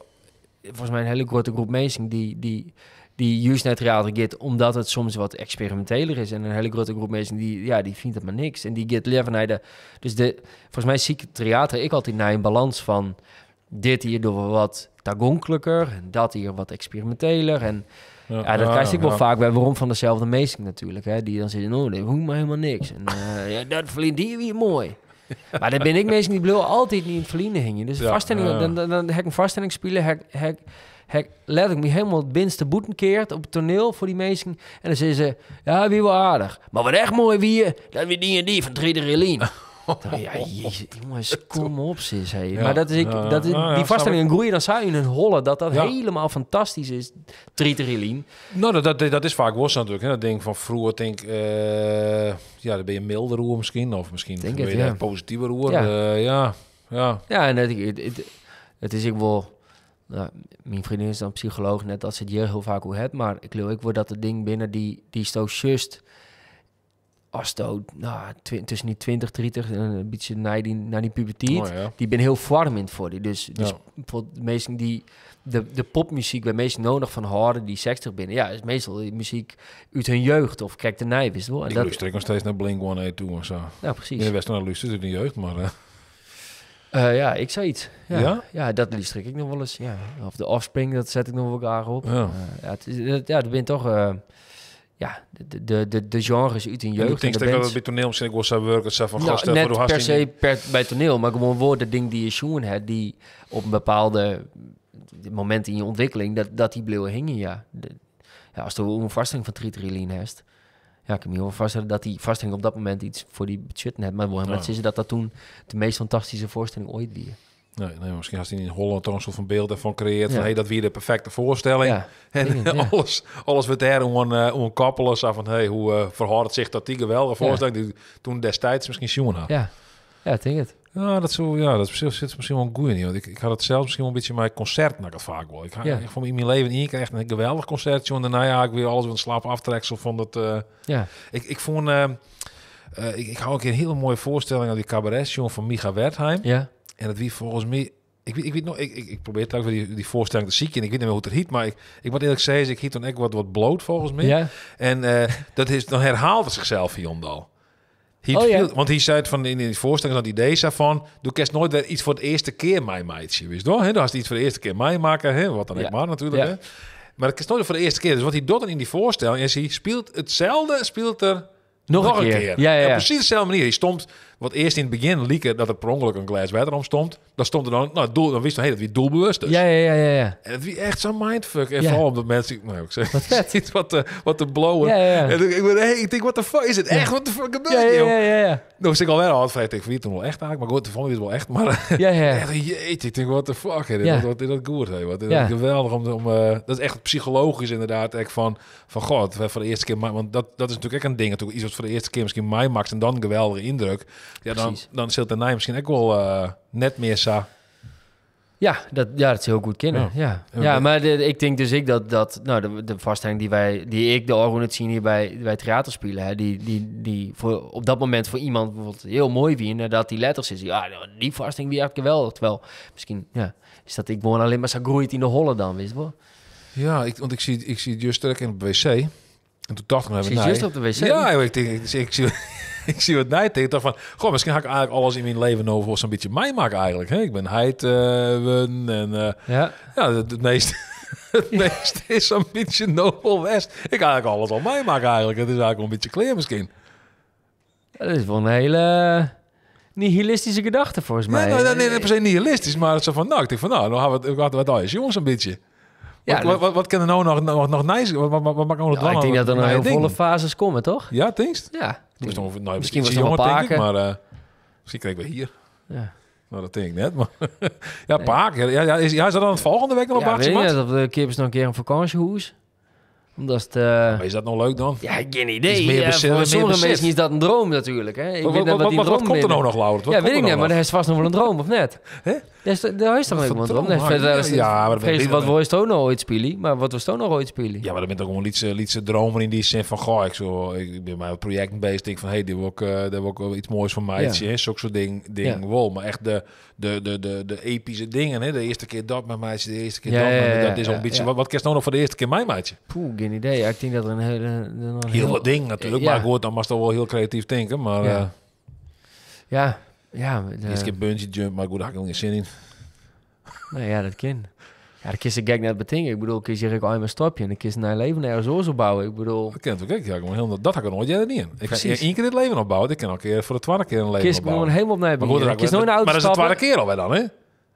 S2: volgens mij een hele grote groep mensen die juist naar theater gaat, omdat het soms wat experimenteler is. En een hele grote groep mensen die vindt het maar niks. En die gaat leven naar de. Dus volgens mij zie ik het theater ik altijd naar een balans van dit hier doen we wat tagonkelijker en dat hier wat experimenteler. En dat krijg ik wel vaak bij waarom van dezelfde meester natuurlijk. Hè, die dan zeggen, dat hoeft maar helemaal niks. En dat verdient die weer mooi. Maar dan ben ik meestal die blauw altijd niet in het verliezen hingen. Dus vaststellingen, dan heb ik een vaststelling spelen, let ik me helemaal het binnenste boeten keert op het toneel voor die mensen. En dan zeggen ze, wie wel aardig. Maar wat echt mooi wie dat weer die en die van Triederelien. Jezus, jongens, kom op, sis. Hey. Ja, maar die vaststellingen groeien dan zou je in een holle dat helemaal fantastisch is. Triederelien.
S1: Nou, dat is vaak worst natuurlijk. Hè. Dat ding van vroeger, denk dan ben je milder roer misschien. Of misschien ben je een positieve roer. Ja,
S2: en het is ik wel. Nou, mijn vriendin is dan psycholoog, net als het hier heel vaak hoe het. Maar ik word dat het ding binnen die stoot just. Als tussen die 20, 30 een beetje naar die puberteit, die ben heel vormend voor die. Dus voor de meesten die de popmuziek bij meesten nodig van houden die 60 binnen, is meestal die muziek uit hun jeugd of kijk de nij, wist wel. En
S1: ik luister ik nog steeds naar Blink-182 en zo.
S2: Ja, precies.
S1: In de Westen luister ik de jeugd, maar.
S2: Ik zei iets. Ja, dat luister ik nog wel eens. Ja. Of de Offspring, dat zet ik nog wel graag op. Dat ben toch. De genres uit een jeugd.
S1: Ik denk dat het bij toneel misschien wel zou werken. Van gasten
S2: net per se bij toneel, maar gewoon woorden dingen die je zoen hebt, die op een bepaalde moment in je ontwikkeling, dat die bleven hingen, als er een vaststelling van Triederelien hebt, ik kan me wel vaststellen dat die vaststelling op dat moment iets voor die budgetten heeft, maar het is dat toen de meest fantastische voorstelling ooit die.
S1: Nee, misschien als hij in Holland toch een soort van beeld ervan creëert van dat weer de perfecte voorstelling. Ja, en alles werd daar om een koppelen. Zo van, hoe verhoudt het zich tot die geweldige voorstelling die toen destijds misschien zien had.
S2: Ja, ik denk het.
S1: Ja, dat zit misschien wel goed in. Ik had het zelfs misschien wel een beetje met concert naar het vaak wel. Ik vond in mijn leven niet echt een geweldig concertje. En daarna ik weer alles wat een slaap aftreksel van dat. Ik vond. Ik hou een keer een hele mooie voorstelling aan die cabaretshow van Micha Wertheim. Ja. En dat wie volgens mij, ik weet nog, ik probeer het ook weer die voorstelling te zien. En ik weet niet meer hoe het er hiet, maar ik wat eerlijk zei, ik hiet dan echt wat bloot volgens mij. Ja. En dan herhaalt het zichzelf hier al. Want hij zei van in die voorstelling dat idee van, doe kerst nooit weer iets voor de eerste keer mij meidje, wist je? Dan had hij iets voor de eerste keer mij maken, wat dan ik maar natuurlijk. Ja. Hè? Maar het is nooit voor de eerste keer. Dus wat hij doet dan in die voorstelling is, hij speelt hetzelfde, speelt er nog een keer. Ja. Op precies dezelfde manier. Hij stond Wat eerst in het begin liep dat er per ongeluk een glas water om stond. Dan stond er dan, dan wist hij dat wie doelbewust is.
S2: Ja.
S1: En het was echt zo'n mindfuck. En vooral omdat mensen, ik zeg,
S2: wat vet.
S1: iets wat te blowen.
S2: Ja.
S1: En ik denk, what the fuck, is het echt? What the fuck gebeurt hier? Ja. Nou was ik alweer al vrij tegen wie toen wel echt eigenlijk. Maar goed, vond ik het wel echt. Maar jeetje, ik denk, what the fuck. Wat is dat goed? Wat is dat geweldig om dat is echt psychologisch inderdaad. Echt van god, voor de eerste keer. Want dat is natuurlijk echt een ding. Natuurlijk iets wat voor de eerste keer misschien mij maakt en dan een geweldige indruk. Ja, dan zult er misschien ook wel net meer zo.
S2: Ja, dat is heel goed kennen. Ja, maar ik denk dus dat de vaststelling die ik de oren het zien hier bij theaterspelen, hè, die voor, op dat moment voor iemand bijvoorbeeld heel mooi wie, dat die letters is. Ja, die vaststelling die echt geweldig. Terwijl misschien is dat ik gewoon alleen maar zo groeit in de holle dan, weet je wel?
S1: Ja, want ik zie just terug in het wc. En toen dacht ik
S2: zie just op de wc?
S1: Ja, ik zie ik zie wat mij tegen. Van, goh, misschien ga ik eigenlijk alles in mijn leven over zo'n beetje mij maken eigenlijk. Hè? Ik ben en het meeste is zo'n beetje Nobel West. Ik ga eigenlijk alles al mij maken eigenlijk. Het is eigenlijk wel een beetje clear misschien.
S2: Dat is wel een hele nihilistische gedachte volgens mij.
S1: Nee, per se nihilistisch, maar het is zo van, ik denk van, dan gaan we wat uit, jongens, een beetje. Ja, wat kan er nou nog nice? Wat mag nog
S2: ik denk dat er nog heel volle fases komen, toch?
S1: Ja, denkst?
S2: Ja.
S1: Misschien was het nog wel Paken. Maar misschien kregen we hier.
S2: Ja.
S1: Nou, dat denk ik net. Maar Paken. Ja, is dat dan het volgende week nog op Bartje?
S2: Ja, dat de kippers nog een keer een vakantiehoes. Omdat
S1: is dat nog leuk dan?
S2: Ja, geen idee. Voor sommige mensen is dat een droom natuurlijk. Hè?
S1: Wat komt er nou nog, Laurens?
S2: Ja, weet ik niet, maar dat is vast nog wel een droom, of net? Hè? Daar is toch nog wel een droom? Ja, maar wat wil je toch nog ooit spelen? Maar wat was toch nog ooit spelen?
S1: Ja, maar dan ben ik gewoon iets dromen in die zin van, goh, ik ben bij projecten bezig. Denk van, die wil ook wel iets moois van mij. Zo'n soort ding wel. Maar echt de epische dingen, hè? De eerste keer dat met meisje, de eerste keer dat. Dat is al een beetje. Wat kerst nou nog voor de eerste keer mijn meisje?
S2: Poeh, geen idee. Ik denk dat er een
S1: heel wat dingen natuurlijk, maar goed, dan was het wel heel creatief denken, maar
S2: ja.
S1: Eerst keer bungee jump, maar goed, daar heb ik nog geen zin in.
S2: Nou ja, dat kan. Ja, dat kies ik gek net betingen. Ik bedoel, kies je ook een stapje en dan kies naar leven ergens zo bouwen. Ik bedoel,
S1: dat kent ook. Dat ga ik nooit niet in. Ik ga één keer dit leven opbouwen. Ik kan ook voor de tweede keer een leven
S2: kies
S1: opbouwen.
S2: Kies ik gewoon helemaal opnieuw.
S1: Maar dat is de tweede keer alweer dan, hè?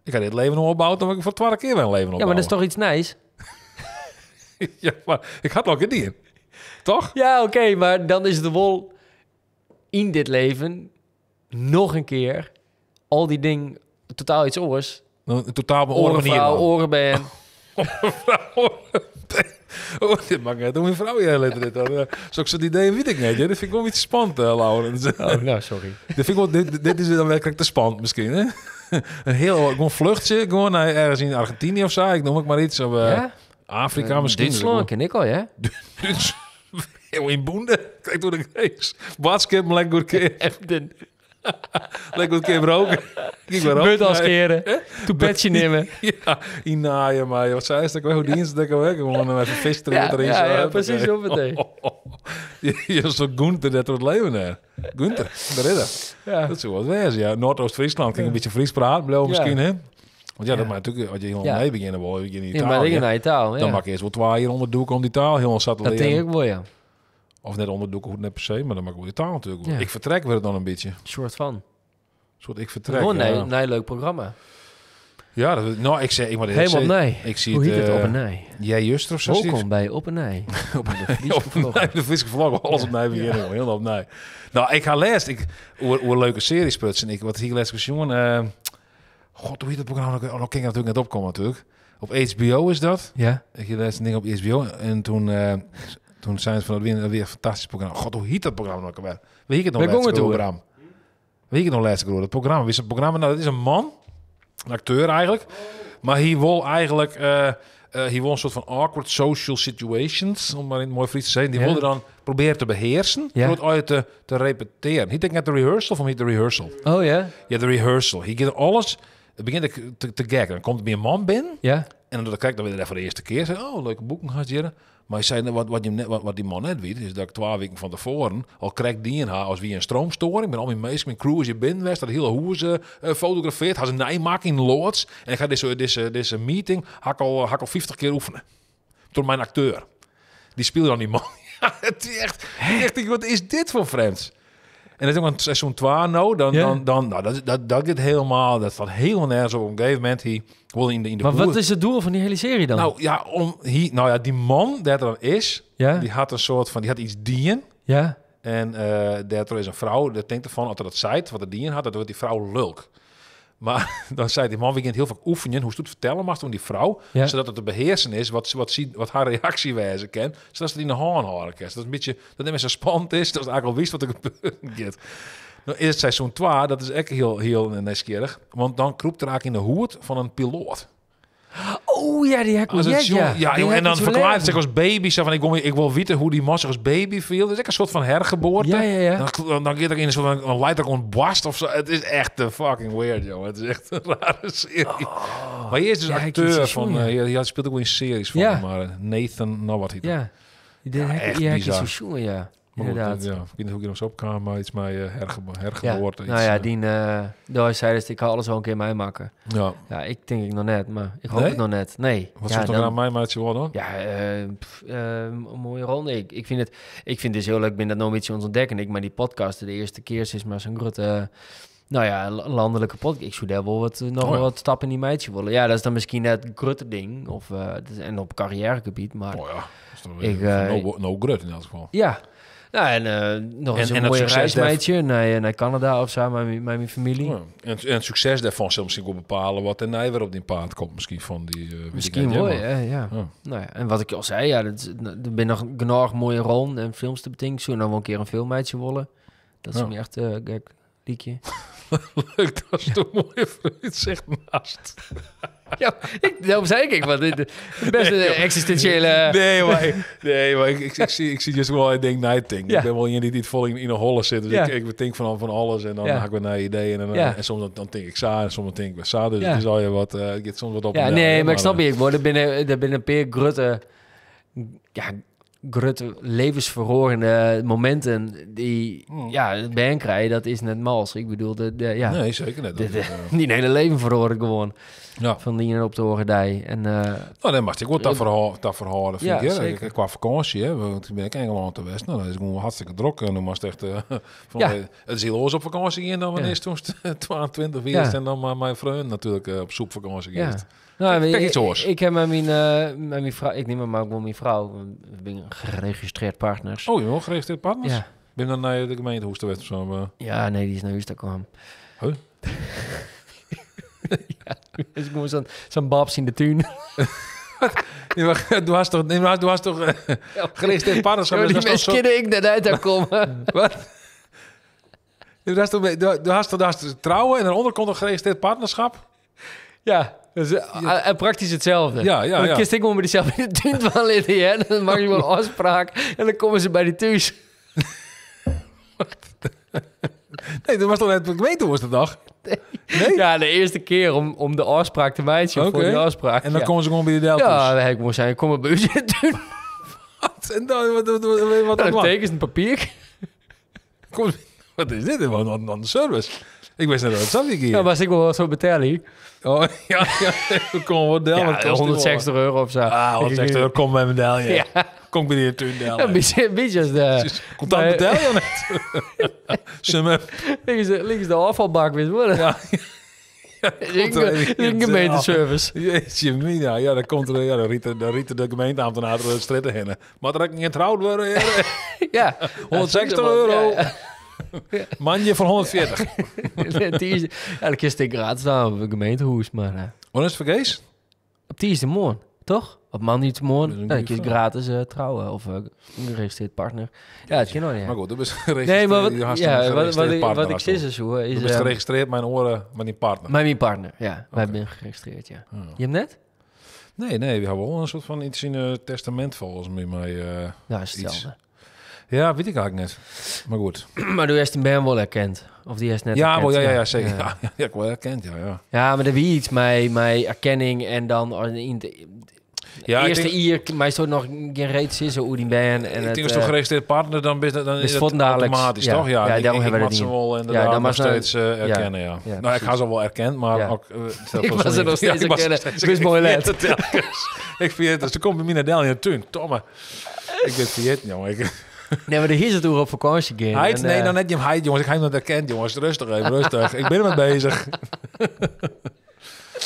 S1: Ik ga dit leven nog opbouwen, dan wil ik voor de tweede keer weer een leven opbouwen.
S2: Ja, maar dat is toch iets nice?
S1: Ja, maar ik had nog niet in. Toch?
S2: Ja, oké, maar dan is het wel in dit leven nog een keer al die dingen totaal iets oors.
S1: Totaal mijn oren niet.
S2: Oren ben.
S1: Dit mag net om een vrouw dit dan. Zo'n idee weet ik niet. Dit vind ik wel iets spannend, Laurens.
S2: Nou, sorry.
S1: Dit is dan werkelijk te spannend misschien, hè? Een heel gewoon vluchtje, gewoon naar ergens in Argentinië of zo. Ik noem ook maar iets. Of, Afrika misschien.
S2: Duitsland ken ik al, ja?
S1: Heel in boende. Kijk door de geest. Badskip, lekker goed keer. Lekker goed keer broken.
S2: Beurt als keren. Toepetje nemen.
S1: Ja, inaaien, maar wat zei ze? Ik weet hoe dienst dat ik weg. Gewoon even vis erin.
S2: Ja, precies zo meteen.
S1: Je is zo Gunther dat door het leven hè. Gunther, de ridder. Ja. Dat is wel wat wezen. Ja, Noordoost-Friesland ging een beetje Fries praten, bleef misschien, hè? Want dat maakt natuurlijk, als je helemaal mee beginnen wil, je in Italië.
S2: Naar Italië,
S1: dan maak je eerst wel 2 jaar onder doek om die taal helemaal zat te leren.
S2: Dat denk ik wel, ja.
S1: Of net onder doek, net per se, maar dan maak ik wel die taal natuurlijk. Ja. Ik vertrek weer dan een beetje.
S2: Soort van.
S1: Ik vertrek.
S2: Gewoon een leuk programma.
S1: Ja, ik zeg, ik moet
S2: helemaal nee.
S1: Ik zie
S2: hoe heet het op een nee?
S1: Jij juster of zo?
S2: Welkom bij Op een nee.
S1: De Friese vlog, alles op nee beginnen, heel op nee. Nou, ik ga les, hoe leuke series prutsen. Wat hier les was, jongen. God, hoe heet het programma? Nog kan ik natuurlijk net opkomen natuurlijk. Op HBO is dat.
S2: Ja.
S1: Ik les een ding op HBO en toen zijn ze van het weer een fantastisch programma. God, hoe heet dat programma nog alweer? Weet je het nog laatste programma? Weet je het nog laatste het programma? Is het programma? Nou, dat is een man, een acteur eigenlijk, maar hij wil eigenlijk hij wil een soort van awkward social situations, om maar in het mooi Fries te zeggen. Die wilde dan proberen te beheersen, door het uit te repeteren. Hij denkt net de rehearsal van de rehearsal.
S2: Oh ja?
S1: Ja, de rehearsal. Hij gaat alles. Het begint te gaggen. Dan komt er weer een man binnen.
S2: Ja.
S1: En dan kijk ik weer voor de eerste keer. Zei, leuke boeken gaat hier. Maar hij zei, wat die man net weet, is dat ik 2 weken van tevoren al krijg die in haar als wie een stroomstoring. Met al mijn meisjes, mijn crew is je binnen, dat hele hoeze fotografeert. Had ze nijmaak in Lords. En ik ga deze meeting hak al 50 keer oefenen. Door mijn acteur. Die speelde dan die man. Ja, het is echt, wat is dit voor vreemds? En dat is ook een seizoen 2 nou. Dat gaat helemaal... Dat valt helemaal nergens op een gegeven moment. Hij wil in de
S2: maar wat is het doel van die hele serie dan?
S1: Nou ja, die man dat er is... Die had een soort van... Die had iets dien.
S2: Ja.
S1: En er is een vrouw... Dat denkt ervan, als dat zei wat de dien had... Dat wordt die vrouw lulk. Maar dan zei die man, we gaan heel veel oefenen. Hoe ze het vertellen mag om die vrouw. Ja. Zodat het te beheersen is wat haar reactie wijzen kan. Zodat ze het in de hand houden kan. Dat een beetje, dat het zo spannend is. Dat ze eigenlijk al wist wat er gebeurt. Nou is het seizoen 2, dat is echt heel nieuwsgierig. Want dan kroept er eigenlijk in de hoed van een piloot.
S2: Oh ja, die heb ik
S1: Ja, en dan verklaart het zich als baby. Zo van, ik wil weten hoe die man zich als baby viel. Dat is echt een soort van hergeboorte.
S2: Ja.
S1: Dan gaat er in een soort van leidt er gewoon barst of zo. Het is echt fucking weird, joh. Het is echt een rare serie. Maar je is dus acteur van... Hij speelt ook wel in series van maar Nathan, nou wat hij
S2: ja.
S1: Echt bizar.
S2: Ja. Inderdaad.
S1: Ja, ik weet niet hoe ik nog eens opkwam, maar iets met hergeboorte.
S2: Nou ja, daar zei dus, ik ga alles wel een keer mij maken. Ja, ik denk ik nog net, maar ik hoop het nog net. Nee.
S1: Wat zou er aan mij maatje worden?
S2: Ja, een mooie ronde. Ik vind het dus heel leuk, ik ben dat nog een beetje ontdekken. Maar die podcast, de eerste keer is maar zo'n grote... landelijke podcast. Ik zou daar wel wat stappen in die meidje willen. Ja, dat is dan misschien net een grote ding. En op carrièregebied, maar...
S1: Oh ja, dat is dan no grut in elk geval.
S2: Ja. Nou, en nog eens een mooie reismeidje naar Canada of zo, met mijn familie. Ja.
S1: En het succes daarvan zal misschien wel bepalen wat er weer op die paard komt. Misschien van die...
S2: misschien mooi, ja. Nou ja. En wat ik al zei, er ben nog genoeg mooie rollen en films te betinken. Zou dan wel een keer een filmmeidje willen. Dat is me echt gek liedje.
S1: Leuk, dat is toch mooi vooruitzicht naast.
S2: Ja, daarom zei ik, want dit is best een existentiële...
S1: Nee, maar ik zie dus wel, ik denk, night thing. Ja. Ik ben wel iemand die vol in een holle zit. Dus ik denk van alles en dan ga ik weer naar ideeën. En soms dan denk ik en soms denk ik weer sa. Dus het is al je wat, het gaat soms wat op.
S2: Ja, nee, maar ik snap je. Ik word er binnen een paar grutte levensverhorende momenten die ben krijgen, dat is net mals. Ik bedoel,
S1: nee, zeker net.
S2: Die hele leven verhoren gewoon. Ja. Van die op de Hogendij. En
S1: dan mag ik ook dat verhoren. Ik qua vakantie, hè. Want ik ben in Engeland geweest. Nou, dat is gewoon hartstikke druk. En dan was het echt het is heel los op vakantie en dan wanneer toen 22 jaar en dan maar mijn vriend natuurlijk op soepvakantie geweest.
S2: Nou, ik heb met mijn vrouw, ik neem maar ook wel mijn vrouw, we zijn geregistreerd partners.
S1: Oh, je bent geregistreerd partners? Ja. Ben je dan naar de gemeente Hoesterwet of zo?
S2: Ja, nee, die is naar Hoester kwam.
S1: Huh?
S2: Ja, is gewoon zo'n babs in de tuin.
S1: Du hast toch geregistreerd partnerschap?
S2: Die mensen kunnen ik net uit komen.
S1: Wat? Du hast trouwen en daaronder komt een geregistreerd partnerschap?
S2: Ja. Dus, praktisch hetzelfde.
S1: Ja.
S2: Dan kist ik gewoon met diezelfde in de tuin van liggen. En dan mag je wel een afspraak. En dan komen ze bij die thuis.
S1: Nee, dat was toch net de gemeente was de dag?
S2: Nee? Ja, de eerste keer om de afspraak te meiden. Voor die afspraak.
S1: En dan komen ze gewoon bij de Delta's.
S2: Ja, ik moest zeggen, kom maar bij u zitten.
S1: Wat? En dan, wat
S2: dan tekens een papier.
S1: Wat is dit? Wat een service? Ik wist net dat het zat hier.
S2: Ja, maar ik wil wel zo betalen.
S1: Oh, ja. We komen wat delen.
S2: Ja, 160 euro of zo.
S1: Ah, 160 euro, kom bij mijn del, ja. Kom bij die tuin del.
S2: Ja, beetje de...
S1: Contant betalen je net. Sum
S2: Links de afvalbak weer worden. Ja. Een gemeenteservice.
S1: Jeetje mina, ja, dan komt er, dan rieten de gemeenteambtenaar de stritten heen. Maar dat ik niet getrouwd worden,
S2: ja.
S1: 160 euro. Manje van 140.
S2: Dan kist ik gratis aan op een gemeentehuis, maar...
S1: Wat is het voor Kees?
S2: Op die is de morgen, toch? Op man niet de morgen, dan kun je gratis trouwen of een geregistreerd partner. Ja, het kan nog niet.
S1: Maar goed, dat is geregistreerd.
S2: Nee, maar wat ik zie is zo...
S1: Je bent geregistreerd mijn oren met die partner.
S2: Met mijn partner, ja. Wij zijn geregistreerd, ja. Oh. Je hebt net?
S1: Nee, we hebben wel een soort van iets in het testament volgens mij.
S2: Ja, is hetzelfde.
S1: Ja, weet ik eigenlijk net. Maar goed.
S2: Maar du hebt in Ben wel herkend? Of die is net
S1: herkend? Ja, zeker. Ja, ik wel herkend, ja.
S2: Ja, maar er wie iets met erkenning en dan... eerste hier, maar is toch nog geen reeds is hoe die ben. En
S1: ik denk als je geregistreerd partner, dan is het automatisch, toch? Ja,
S2: daarom hebben we het
S1: wel inderdaad nog steeds erkennen, ja. Nou, ik ga ze wel erkend, maar ook...
S2: Ik was er nog steeds erkennen. Het is mooi let.
S1: Ik vind het, ze komt bij mij naar Del in de tuin. Tomme. Ik ben vergeten, jongen.
S2: Nee, maar de is het op vakantie gaan.
S1: Heid, nee, dan net je hem heid, jongens. Ik ga hem nog herkend, jongens. Rustig even, rustig. Ik ben er mee bezig.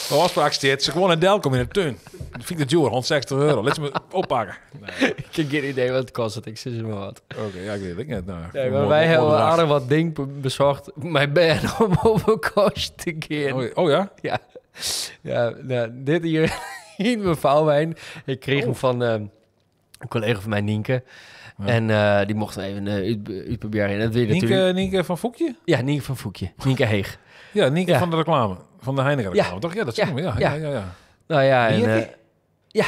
S1: De afspraak staat, ze gewoon een del komen in de tuin. Ik vind het duur, €160. Laat ze me oppakken. Nee.
S2: Ik heb geen idee wat het kost. Ik zeg maar wat.
S1: Oké, ja, ik weet het niet. Nou,
S2: nee, maar wij hebben aardig wat ding bezocht. Mijn band om op vakantie te gaan.
S1: Oh ja?
S2: Ja. Ja, nou, dit hier in mijn vouwwijn. Ik kreeg hem van een collega van mij, Nienke. Ja. En die mochten we even uitproberen. En dat weet
S1: Nienke van Foekje?
S2: Ja, Nienke van Foekje. Nienke Heeg.
S1: Ja, Nienke van de reclame. Van de Heineken reclame, toch? Ja, dat zie ik. Ja.
S2: Nou ja, en... Ja.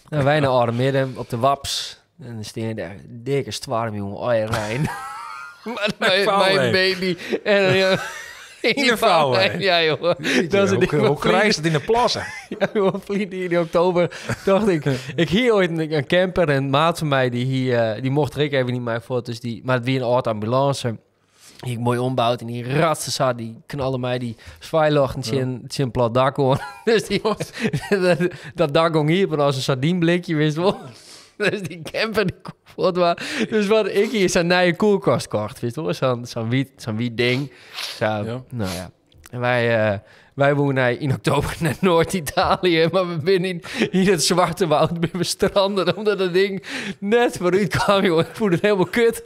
S2: Nou, wij naar Arnhem op de Waps. En dan staan daar dikke stwarm, jongen. Oh ja, Rijn. mijn baby. En in de vouwwijn. Ja, jongen.
S1: Hoe krijg je het in de plassen?
S2: Ja, jongen, vrienden, in oktober dacht ik hier ooit een camper en een maat van mij, die mocht er ik even niet meer voor. Dus maar het weer een auto ambulance. Die ik mooi ombouwd en die ratste zat, die knalde mij die zwaailocht en het een plat dak hoor. Dus dat dak ging hier als een sardienblikje, wist wel. Dus die camper, die wat was. Dus wat ik hier zo'n nieuwe koelkast kocht, wist wel, zo'n wiet ding. Nou ja. En wij wonen in oktober naar Noord-Italië, maar we binnen in het Zwarte Woud ben we stranden, omdat dat ding net vooruit kwam, joh. Ik voelde het helemaal kut.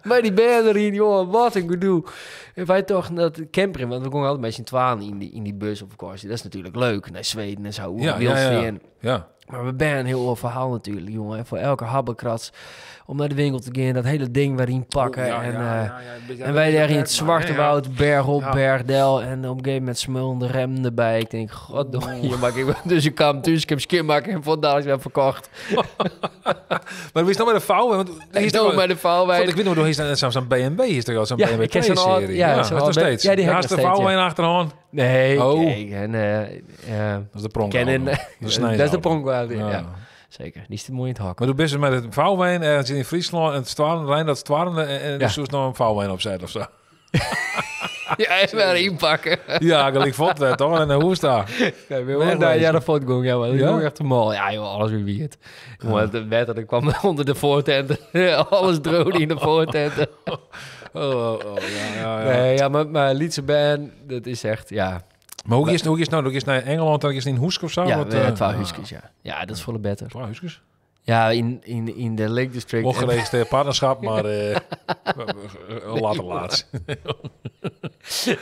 S2: Maar die ben erin, joh, wat een gedoe. En wij toch dat camperen, want we gingen altijd met z'n tweeën in die bus op vakantie. Dat is natuurlijk leuk, naar Zweden en zo.
S1: Ja.
S2: Maar we ben een heel verhaal natuurlijk, jongen. En voor elke habbekrats om naar de winkel te gaan, dat hele ding waarin pakken. En wij daar in het Zwarte Woud, berg op, bergdel. En op een gegeven moment smullende rem erbij. Ik denk, goddomme, dus ik kwam thuis, ik heb skin maken en vandaag weer verkocht.
S1: Maar wie is nou bij de vouwwijn?
S2: Bij de vouwwijn.
S1: Ik weet nog, er is zo'n BMW, is er al zo'n BMW 2-serie.
S2: Ja, nog steeds.
S1: Ja, die heeft de vouwwijn achterhand.
S2: Nee, kijk. En,
S1: dat is de pronk.
S2: Dat is de pronkwaarde, ja. Zeker, die is mooi in het hak.
S1: Maar doe best met het vouwwijn ergens in Friesland en het Stwarende, Rijn, dat Stwarende en dus nog een vouwwijn opzet of zo.
S2: Ja, even maar inpakken.
S1: Ja, gelijk vond het toch? En hoe is dat?
S2: Ja, dat vond ik ook. Ja, maar dat is echt te mal. Ja, joh, alles weer wierd. Het werd dat kwam onder de voortent. Alles droog in de voortent. Nee, ja, maar Lietse band, dat is echt, ja.
S1: Maar hoe is het nou? Hoe is naar Engeland? Dan is het in Hoesk of zo?
S2: Ja, 2 huisjes, ja. Ja, dat is volle beter.
S1: 2 huisjes?
S2: Ja, in de Lake District.
S1: Ongeregistreerd partnerschap, maar later.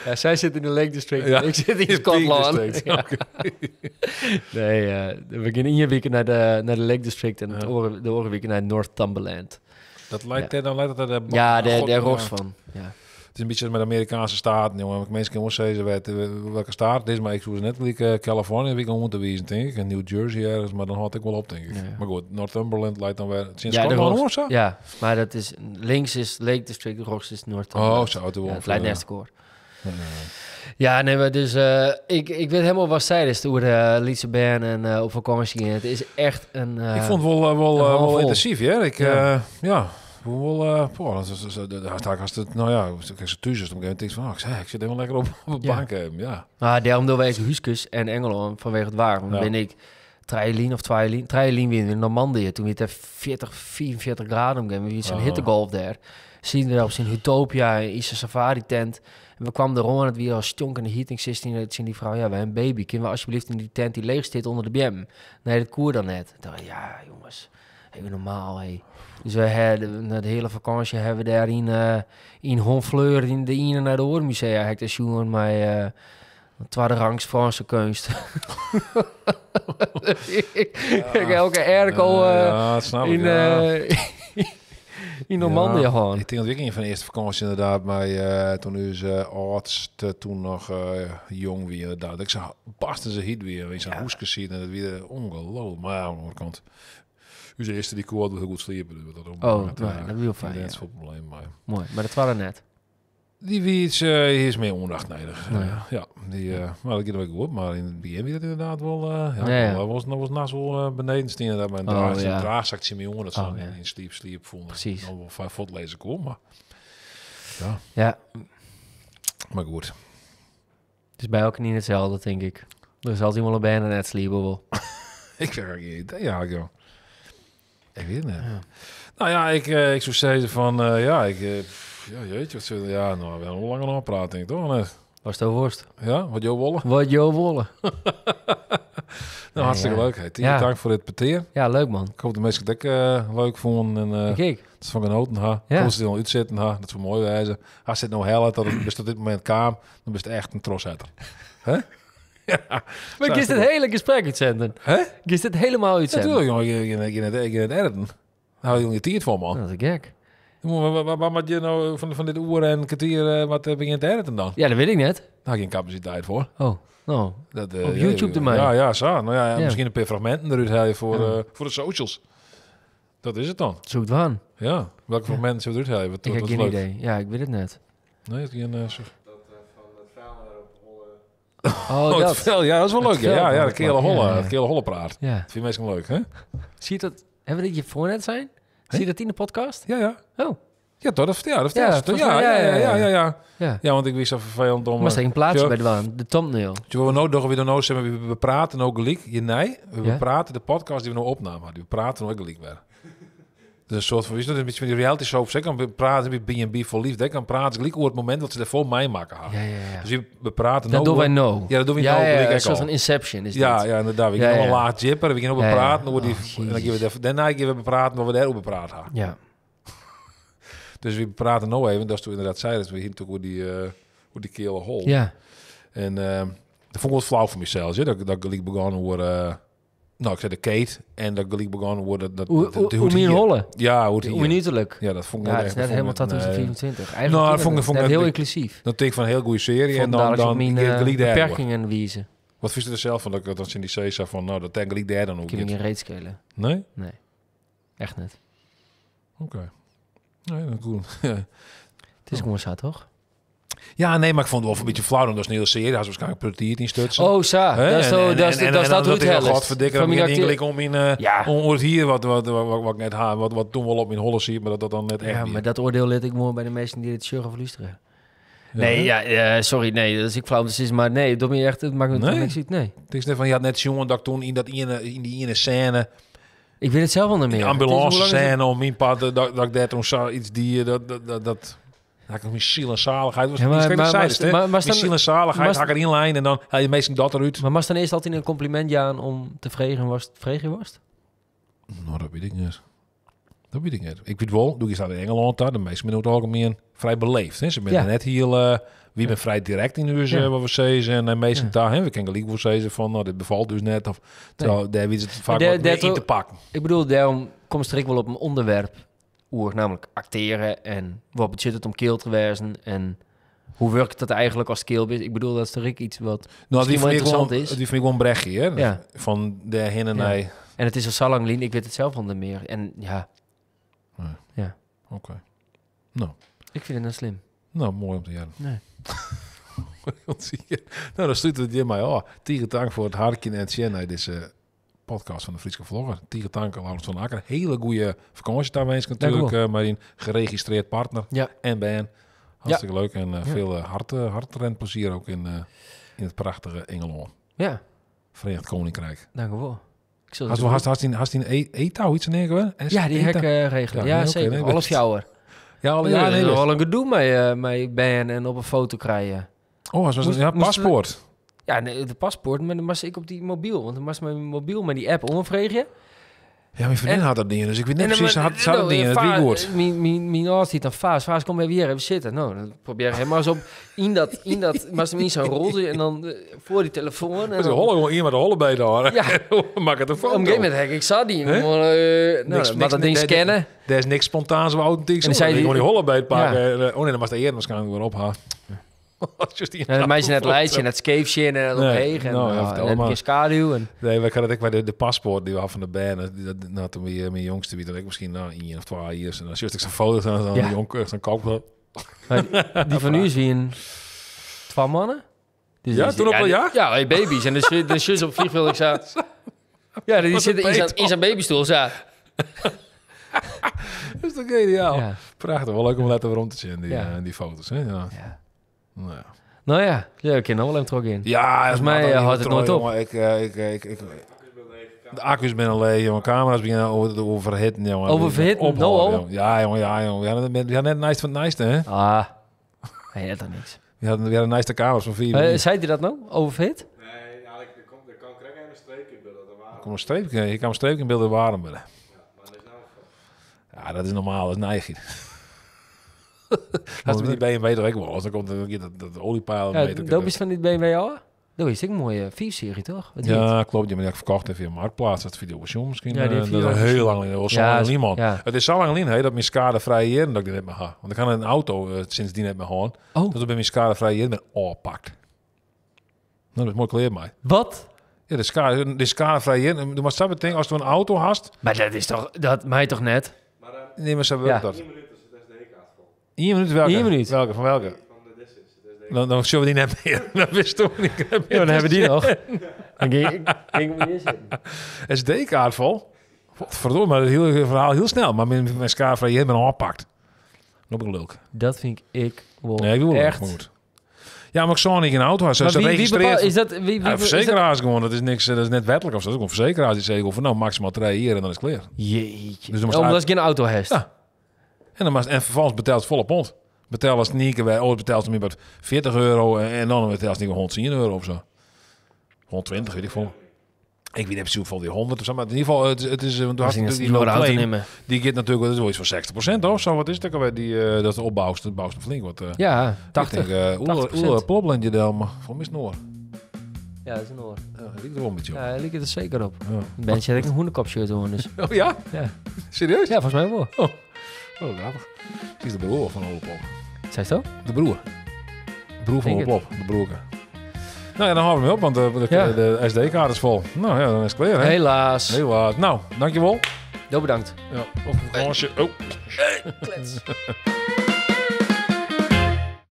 S2: Ja, zij zit in de Lake District. Ja, ik zit in Scotland. Ja. Nee, we gaan in je weekend naar de Lake District en de orenweekend naar Northumberland.
S1: Dat lijkt dan leidt dat de
S2: de rots van. Ja.
S1: Het is een beetje met de Amerikaanse staten, jongen. Mensen kunnen zeggen ze weten welke staat het is, maar ik zoek net wie Californië wie ik moeten wezen, denk ik, en New Jersey ergens, maar dan had ik wel op, denk ik. Ja. Maar goed, Northumberland lijkt dan weer sinds Scotland, zo?
S2: Ja, maar dat is links is Lake District, rechts is Northumberland.
S1: Oh, zo auto.
S2: Ja, het lijkt net koor. Ja, nee, maar dus ik weet helemaal wat zij is door Lietse Bern en op vakantie. Het is echt een.
S1: Ik vond het wel intensief, hè? Als het, nou ja, ik ze thuis is, dan denk ik van, ik zit helemaal lekker op een bank. Ja.
S2: Maar daarom doen wij Huskes en Engeland vanwege het waar. Dan ben ik Trailien weer in Normandië. Toen we het 44 graden omgeven, we zijn hittegolf daar. Zien we op zijn Utopia in zijn safari tent. En we kwamen er rond en het weer al stonk in de heating system. En zien die vrouw, ja, wij hebben een baby. Kunnen we alsjeblieft in die tent die leeg zit onder de BM? Nee, dat koer dan net. Ik dacht, ja, jongens, even normaal, hé. Dus we hebben de hele vakantie hebben we daar in Honfleur in de ene naar de Oormusea heb ik zoen met tweede rangs Franse kunst. Ik elke airco in Normandië gewoon.
S1: Ik denk dat ik een van de eerste vakantie inderdaad bij toen u ze oudste toen nog jong weer inderdaad. Ik zag barsten ze hit weer in zijn hoesjes zien en het weer ongelooflijk. Maar aan de andere kant. U de eerste die koord heel goed sliepen.
S2: Dat wil fijn.
S1: Dat is veel probleem. Maar.
S2: Mooi, maar dat waren net.
S1: Die wie is meer ondacht neidig. Maar dat ging wel goed. Maar in het begin weer het inderdaad wel. Dat was naast wel beneden staan dat mijn draagzakje mee jongen dat zo in sliep voelde.
S2: Precies.
S1: Dan wel 5 voet lezen kon, maar
S2: ja.
S1: Maar goed.
S2: Het is bij elkaar niet hetzelfde, denk ik. Er zal iemand op bijna net sliepen wel.
S1: Ik zeg geen idee, ja. Ik weet het niet. Ja. Nou ja, ik zou zeggen van... jeetje, wat zullen... Ja, nou, we hebben lang aan praten, denk ik, toch?
S2: Was het worst?
S1: Ja, wat jou wollen?
S2: Wat jou wollen.
S1: Nou, hartstikke leuk. Hey. Dank voor het peteer.
S2: Ja, leuk man.
S1: Ik hoop de mensen het ook leuk vonden. En,
S2: Kijk.
S1: dat ze van genoten hebben.
S2: Ja.
S1: Kon ze er al uitzitten. Dat is wel mooi wijzen. Als het nou heel dat het op dit moment kwam, dan is het echt een troshetter. Hè? Ja.
S2: Maar ik is dit hele gesprek uitzenden.
S1: Hè?
S2: Ik is dit helemaal uitzenden.
S1: Natuurlijk, jongen. Ik het editen. Nou, je het hier voor, man.
S2: Dat is gek.
S1: Wat moet je nou van dit uur en kwartier, wat ben je het editen dan?
S2: Ja, dat weet ik net.
S1: Daar heb je geen capaciteit voor.
S2: Oh, nou.
S1: Dat,
S2: op YouTube te maken.
S1: Ja, zo. Nou ja, misschien een paar fragmenten eruit halen voor de socials. Dat is het dan.
S2: Zoek het aan.
S1: Ja, welke fragmenten zullen we eruit halen?
S2: Ik heb geen idee. Ja, ik weet het net.
S1: Nee, het geen...
S3: van het vuil naar op rollen.
S2: Oh, dat.
S1: Vel, ja, dat is wel leuk. Ja, de kele hollen.
S2: Ja.
S1: Het kele hollen praat.
S2: Ja.
S1: Dat vind je mensen leuk, hè?
S2: Zie je dat? Hebben we dit je voornet zijn? Zie je dat in de podcast?
S1: Ja.
S2: Oh.
S1: Ja, toch? Dat vertel
S2: Ja.
S1: Ja, want ik wist zo vervelend om...
S2: Maar er een plaatje bij de waan. De thumbnail.
S1: We weer nou zeggen, we praten ook gelijk. We praten de podcast die we nou opnamen. Die we praten ook gelijk weer. Dus een soort van, is dat een beetje met die reality show. Zeker, we praten met B&B voor liefde. Dan praten ze gelijk over het moment dat ze er voor mij maken.
S2: Ja.
S1: Dus we praten
S2: dat doen wij nou.
S1: Ja, dat doen we nou.
S2: Ja, zoals een Inception is dit.
S1: Ja, inderdaad. We gaan een laag jipper. We gaan over praten. Daarna gaan we praten wat we daarover praten hebben.
S2: Ja.
S1: Dus we praten nou even. Dat is toen inderdaad zei dat we hier natuurlijk hoe die kele hol.
S2: Ja.
S1: En dat vond ik wel flauw voor mezelf. Dat ik gelijk begon over... Nou, ik zei de Kate en dat gelijk begonnen worden.
S2: Hoe meer hollen?
S1: Ja, hoe het
S2: hier. Minutelijk.
S1: Ja, dat vond ik
S2: het is net helemaal 2024. Eigenlijk
S1: nou, dat vond ik
S2: heel inclusief.
S1: Dat denk ik van een heel goede serie. En dan
S2: beperkingen wiezen.
S1: Wat vind je er zelf van dat in die CESA van, nou, dat denk ik daar dan ook.
S2: Kun je niet reet schelen?
S1: Nee?
S2: Nee. Echt niet.
S1: Oké. Nee, dat is goed.
S2: Het is gewoon zo, toch?
S1: Ja, nee, maar ik vond het wel een beetje flauw. Dat is een hele serie. Hij is waarschijnlijk prettier in stutsen.
S2: Oh, zo. Dat staat goed helft.
S1: Godverdikker, om in om in het hier wat ik net haal, wat doen we wel op mijn holle zie, maar dat dan net echt.
S2: Ja, maar dat oordeel let ik mooi bij de mensen die dit shirt of luisteren. Nee, sorry, nee, dat is ik flauw precies, maar nee, dat me echt, het maakt me niks uit, nee.
S1: Het is net van, je had net jongen dat toen in die ene scène.
S2: Ik weet het zelf wel niet meer.
S1: Die ambulance scène om mijn pad dat ik daar toen zag iets die dat ik nog mijn ziel en zaligheid was. Maar ziel en zaligheid ga ik erin lijn en dan haal je meestal dat eruit.
S2: Maar was dan eerst altijd een complimentje aan om te vregen was?
S1: Nou, dat weet ik niet. Ik weet wel, doe je staat in Engeland daar, de meeste minuten algemeen vrij beleefd. Hè? Ze zijn net hier, wie ben vrij direct in huis, wat we zeggen, en meestal daar, we kunnen gelijk wel zeggen van, nou, dit bevalt dus net, of terwijl daar is het vaak wat meer in te pakken.
S2: Ik bedoel, daarom komt strikt wel op een onderwerp, namelijk acteren en wat betekent het om keel te wezen en hoe werkt dat eigenlijk als keel is. Ik bedoel, dat is toch iets wat
S1: die
S2: wel interessant is.
S1: Die vind ik gewoon brechtje, hè? Ja. Van de heen en naar.
S2: En het is al zo lang lien, ik weet het zelf van de meer. En ja.
S1: Oké. Nou.
S2: Ik vind het nou slim.
S1: Nou, mooi om te horen.
S2: Nee.
S1: Nou, dan stuurt het je mij. Tiger dank voor het hartje en het zien deze podcast van de Friese Vlogger. Tiger dank aan Laurens van Akker. Hele goede vakantie daar wens natuurlijk. Maar een geregistreerd partner.
S2: Ja.
S1: En ben. Hartstikke leuk. En veel hartrenplezier ook in het prachtige Engeland.
S2: Ja.
S1: Verenigd Koninkrijk.
S2: Dank u wel.
S1: Hast die ETA iets neergewerkt?
S2: Ja, die hekregelen. Ja, zeker. Nee, alles jouwer.
S1: Ja,
S2: wel een gedoe mee ben en op een foto krijgen.
S1: Oh, was een paspoort.
S2: Ja, nee, de paspoort, maar dan was ik op die mobiel. Want dan was mijn mobiel met die app omvregen.
S1: Ja, mijn vriendin had dat ding, dus ik weet niet precies, had dat ding, het wie goed.
S2: Mijn ouders ziet dan Vaas, kom weer even zitten. Nou, dan probeer ik helemaal zo in dat was hem in zo'n rolde en dan voor die telefoon. En
S1: dan hollen gewoon iemand de holle bij te horen.
S2: Ja.
S1: Maak het een foto.
S2: Op een gegeven moment ik zag die. Maar dat ding scannen.
S1: Er is niks spontaans of authentieks. En
S2: zei
S1: die gewoon die holle bij pakken. Oh nee, dan was de eerder waarschijnlijk weer ophalen.
S2: Dan maak je net lijstje, net skeefje en dat omheen. En een schaduw.
S1: Nee, wij hadden bij de paspoort die we af van de band. Toen weer mijn jongste wie ik misschien 1 of 2 jaar. En dan zie ik zo'n foto's en dan die jonker, zo'n kop.
S2: Die van u is wie een 2 mannen?
S1: Dus ja, toen op een jaar?
S2: Ja, baby's. En de zus op vliegveld, ik zei... Ja, die zitten in zijn babystoel, zo.
S1: Dat is toch geniaal? Ja. Prachtig, wel leuk om laten rond te zien, die foto's. Hè? Ja.
S2: Nou ja, ik ken er wel even terug in.
S1: Ja,
S2: volgens mij had het nooit op.
S1: Ik De accu's binnen leeg, jongen. Camera's beginnen overhitten, jongen.
S2: Oververhitten?
S1: Ophouden,
S2: No.
S1: jongen. Ja, jongen. We hadden net het nice van het nice, hè?
S2: Ah, nee, dat dan niks.
S1: We hadden nice camera's van 4.
S2: Zei hij dat nou? Oververhit?
S3: Nee, ja, er kan krijg een streepje in beelden.
S1: Je kan een streepje in beelden warm willen.
S3: Ja, maar dat is nou...
S1: Ja, dat is normaal. Dat is neiging. Als we die BMW er ook wel was, dan komt er dat oliepeil.
S2: Ja, dat is van dit BMW al? Dat is ook een mooie 4-serie, toch? Wat
S1: Ja, klopt. Je hebt verkocht even in Marktplaats. Dat video was jong misschien.
S2: Ja, die
S1: dat
S2: video
S1: is
S2: was-
S1: heel lang geleden. Dat was zo lang geleden, man.
S2: Ja.
S1: Het is zo lang geleden dat mijn schade vrije dat ik dit net meer ga. Want ik kan een auto sindsdien net meer gewoon.
S2: Oh.
S1: Dat ik bij mijn schade vrije ben oppakt. Nou, dat is mooi kleer mij.
S2: Wat?
S1: Ja, de schade vrije du moet dat ding als je een auto hast.
S2: Maar dat is toch... Dat mij toch net?
S3: Maar
S1: Nee, maar ze
S2: Ja.
S1: werkt dat.
S3: 10 minuten is het SD-kaart vol.
S1: 1 minuut welke?
S2: 1 minuut.
S1: Welke? Van welke?
S3: Van de Distance, het SD-kaart.
S1: Dan zullen we die net meer. Dat wist toch niet.
S2: Ja, dan hebben we die nog. Dan ging ik hier zitten.
S1: SD-kaart vol. Verdomme, maar het hele verhaal heel snel. Maar mijn schade vrije ben oppakt. Dat is leuk.
S2: Dat vind ik wel
S1: Nee, ik wil
S2: echt...
S1: maar goed. Ja, maar ik zou niet in een auto hebben.
S2: Maar
S1: Ze
S2: wie
S1: registreert.
S2: bepaalt... Is dat... Wie,
S1: Ja, verzekeraars gewoon. Dat is niks. Dat is net wettelijk of zo. Dat is gewoon verzekeraars die zeggen van nou maximaal 3 hier en dan is het klaar.
S2: Jeetje.
S1: Dus dan moest
S2: Omdat
S1: uit-
S2: ik geen auto heb.
S1: Ja. En vervolgens betaalt het volle pond. Betaal als Nieke bij ooit betaalt ze meer wat €40 en dan betaalt ze niet €110 of zo. 120 weet ik veel. Ik weet niet precies hoeveel die 100 of zo, maar in ieder geval het is want
S2: Als
S1: had
S2: ik
S1: die
S2: die auto
S1: claim,
S2: nemen.
S1: die gaat natuurlijk dat is wel iets van 60% of zo. Wat is het ook alweer die dat opbouwt, dat bouwt flink wat.
S2: Ja, 80.
S1: Ik denk
S2: 80%.
S1: ploplandje dan, maar voor mij is het Noor.
S2: Ja, dat is een oor.
S1: Ja, dat liep er wel een beetje op.
S2: Ja, daar liep het er zeker op.
S1: Ja.
S2: Een bandje had ik een hoendenkopshirt aan, dus...
S1: Oh ja?
S2: Ja.
S1: Serieus?
S2: Ja, volgens mij wel.
S1: Oh, grappig. Het is de broer van Olopop.
S2: Zei je zo?
S1: De broer. De broer van
S2: Denk
S1: Olopop. De broerke. Nou ja, dan houden we hem op, want
S2: Ja.
S1: de SD-kaart is vol. Nou ja, dan is het klaar, hè?
S2: Helaas.
S1: Helaas. Nou, dankjewel.
S2: Heel bedankt.
S1: Ja, of een glaasje. Oh.
S2: Klets.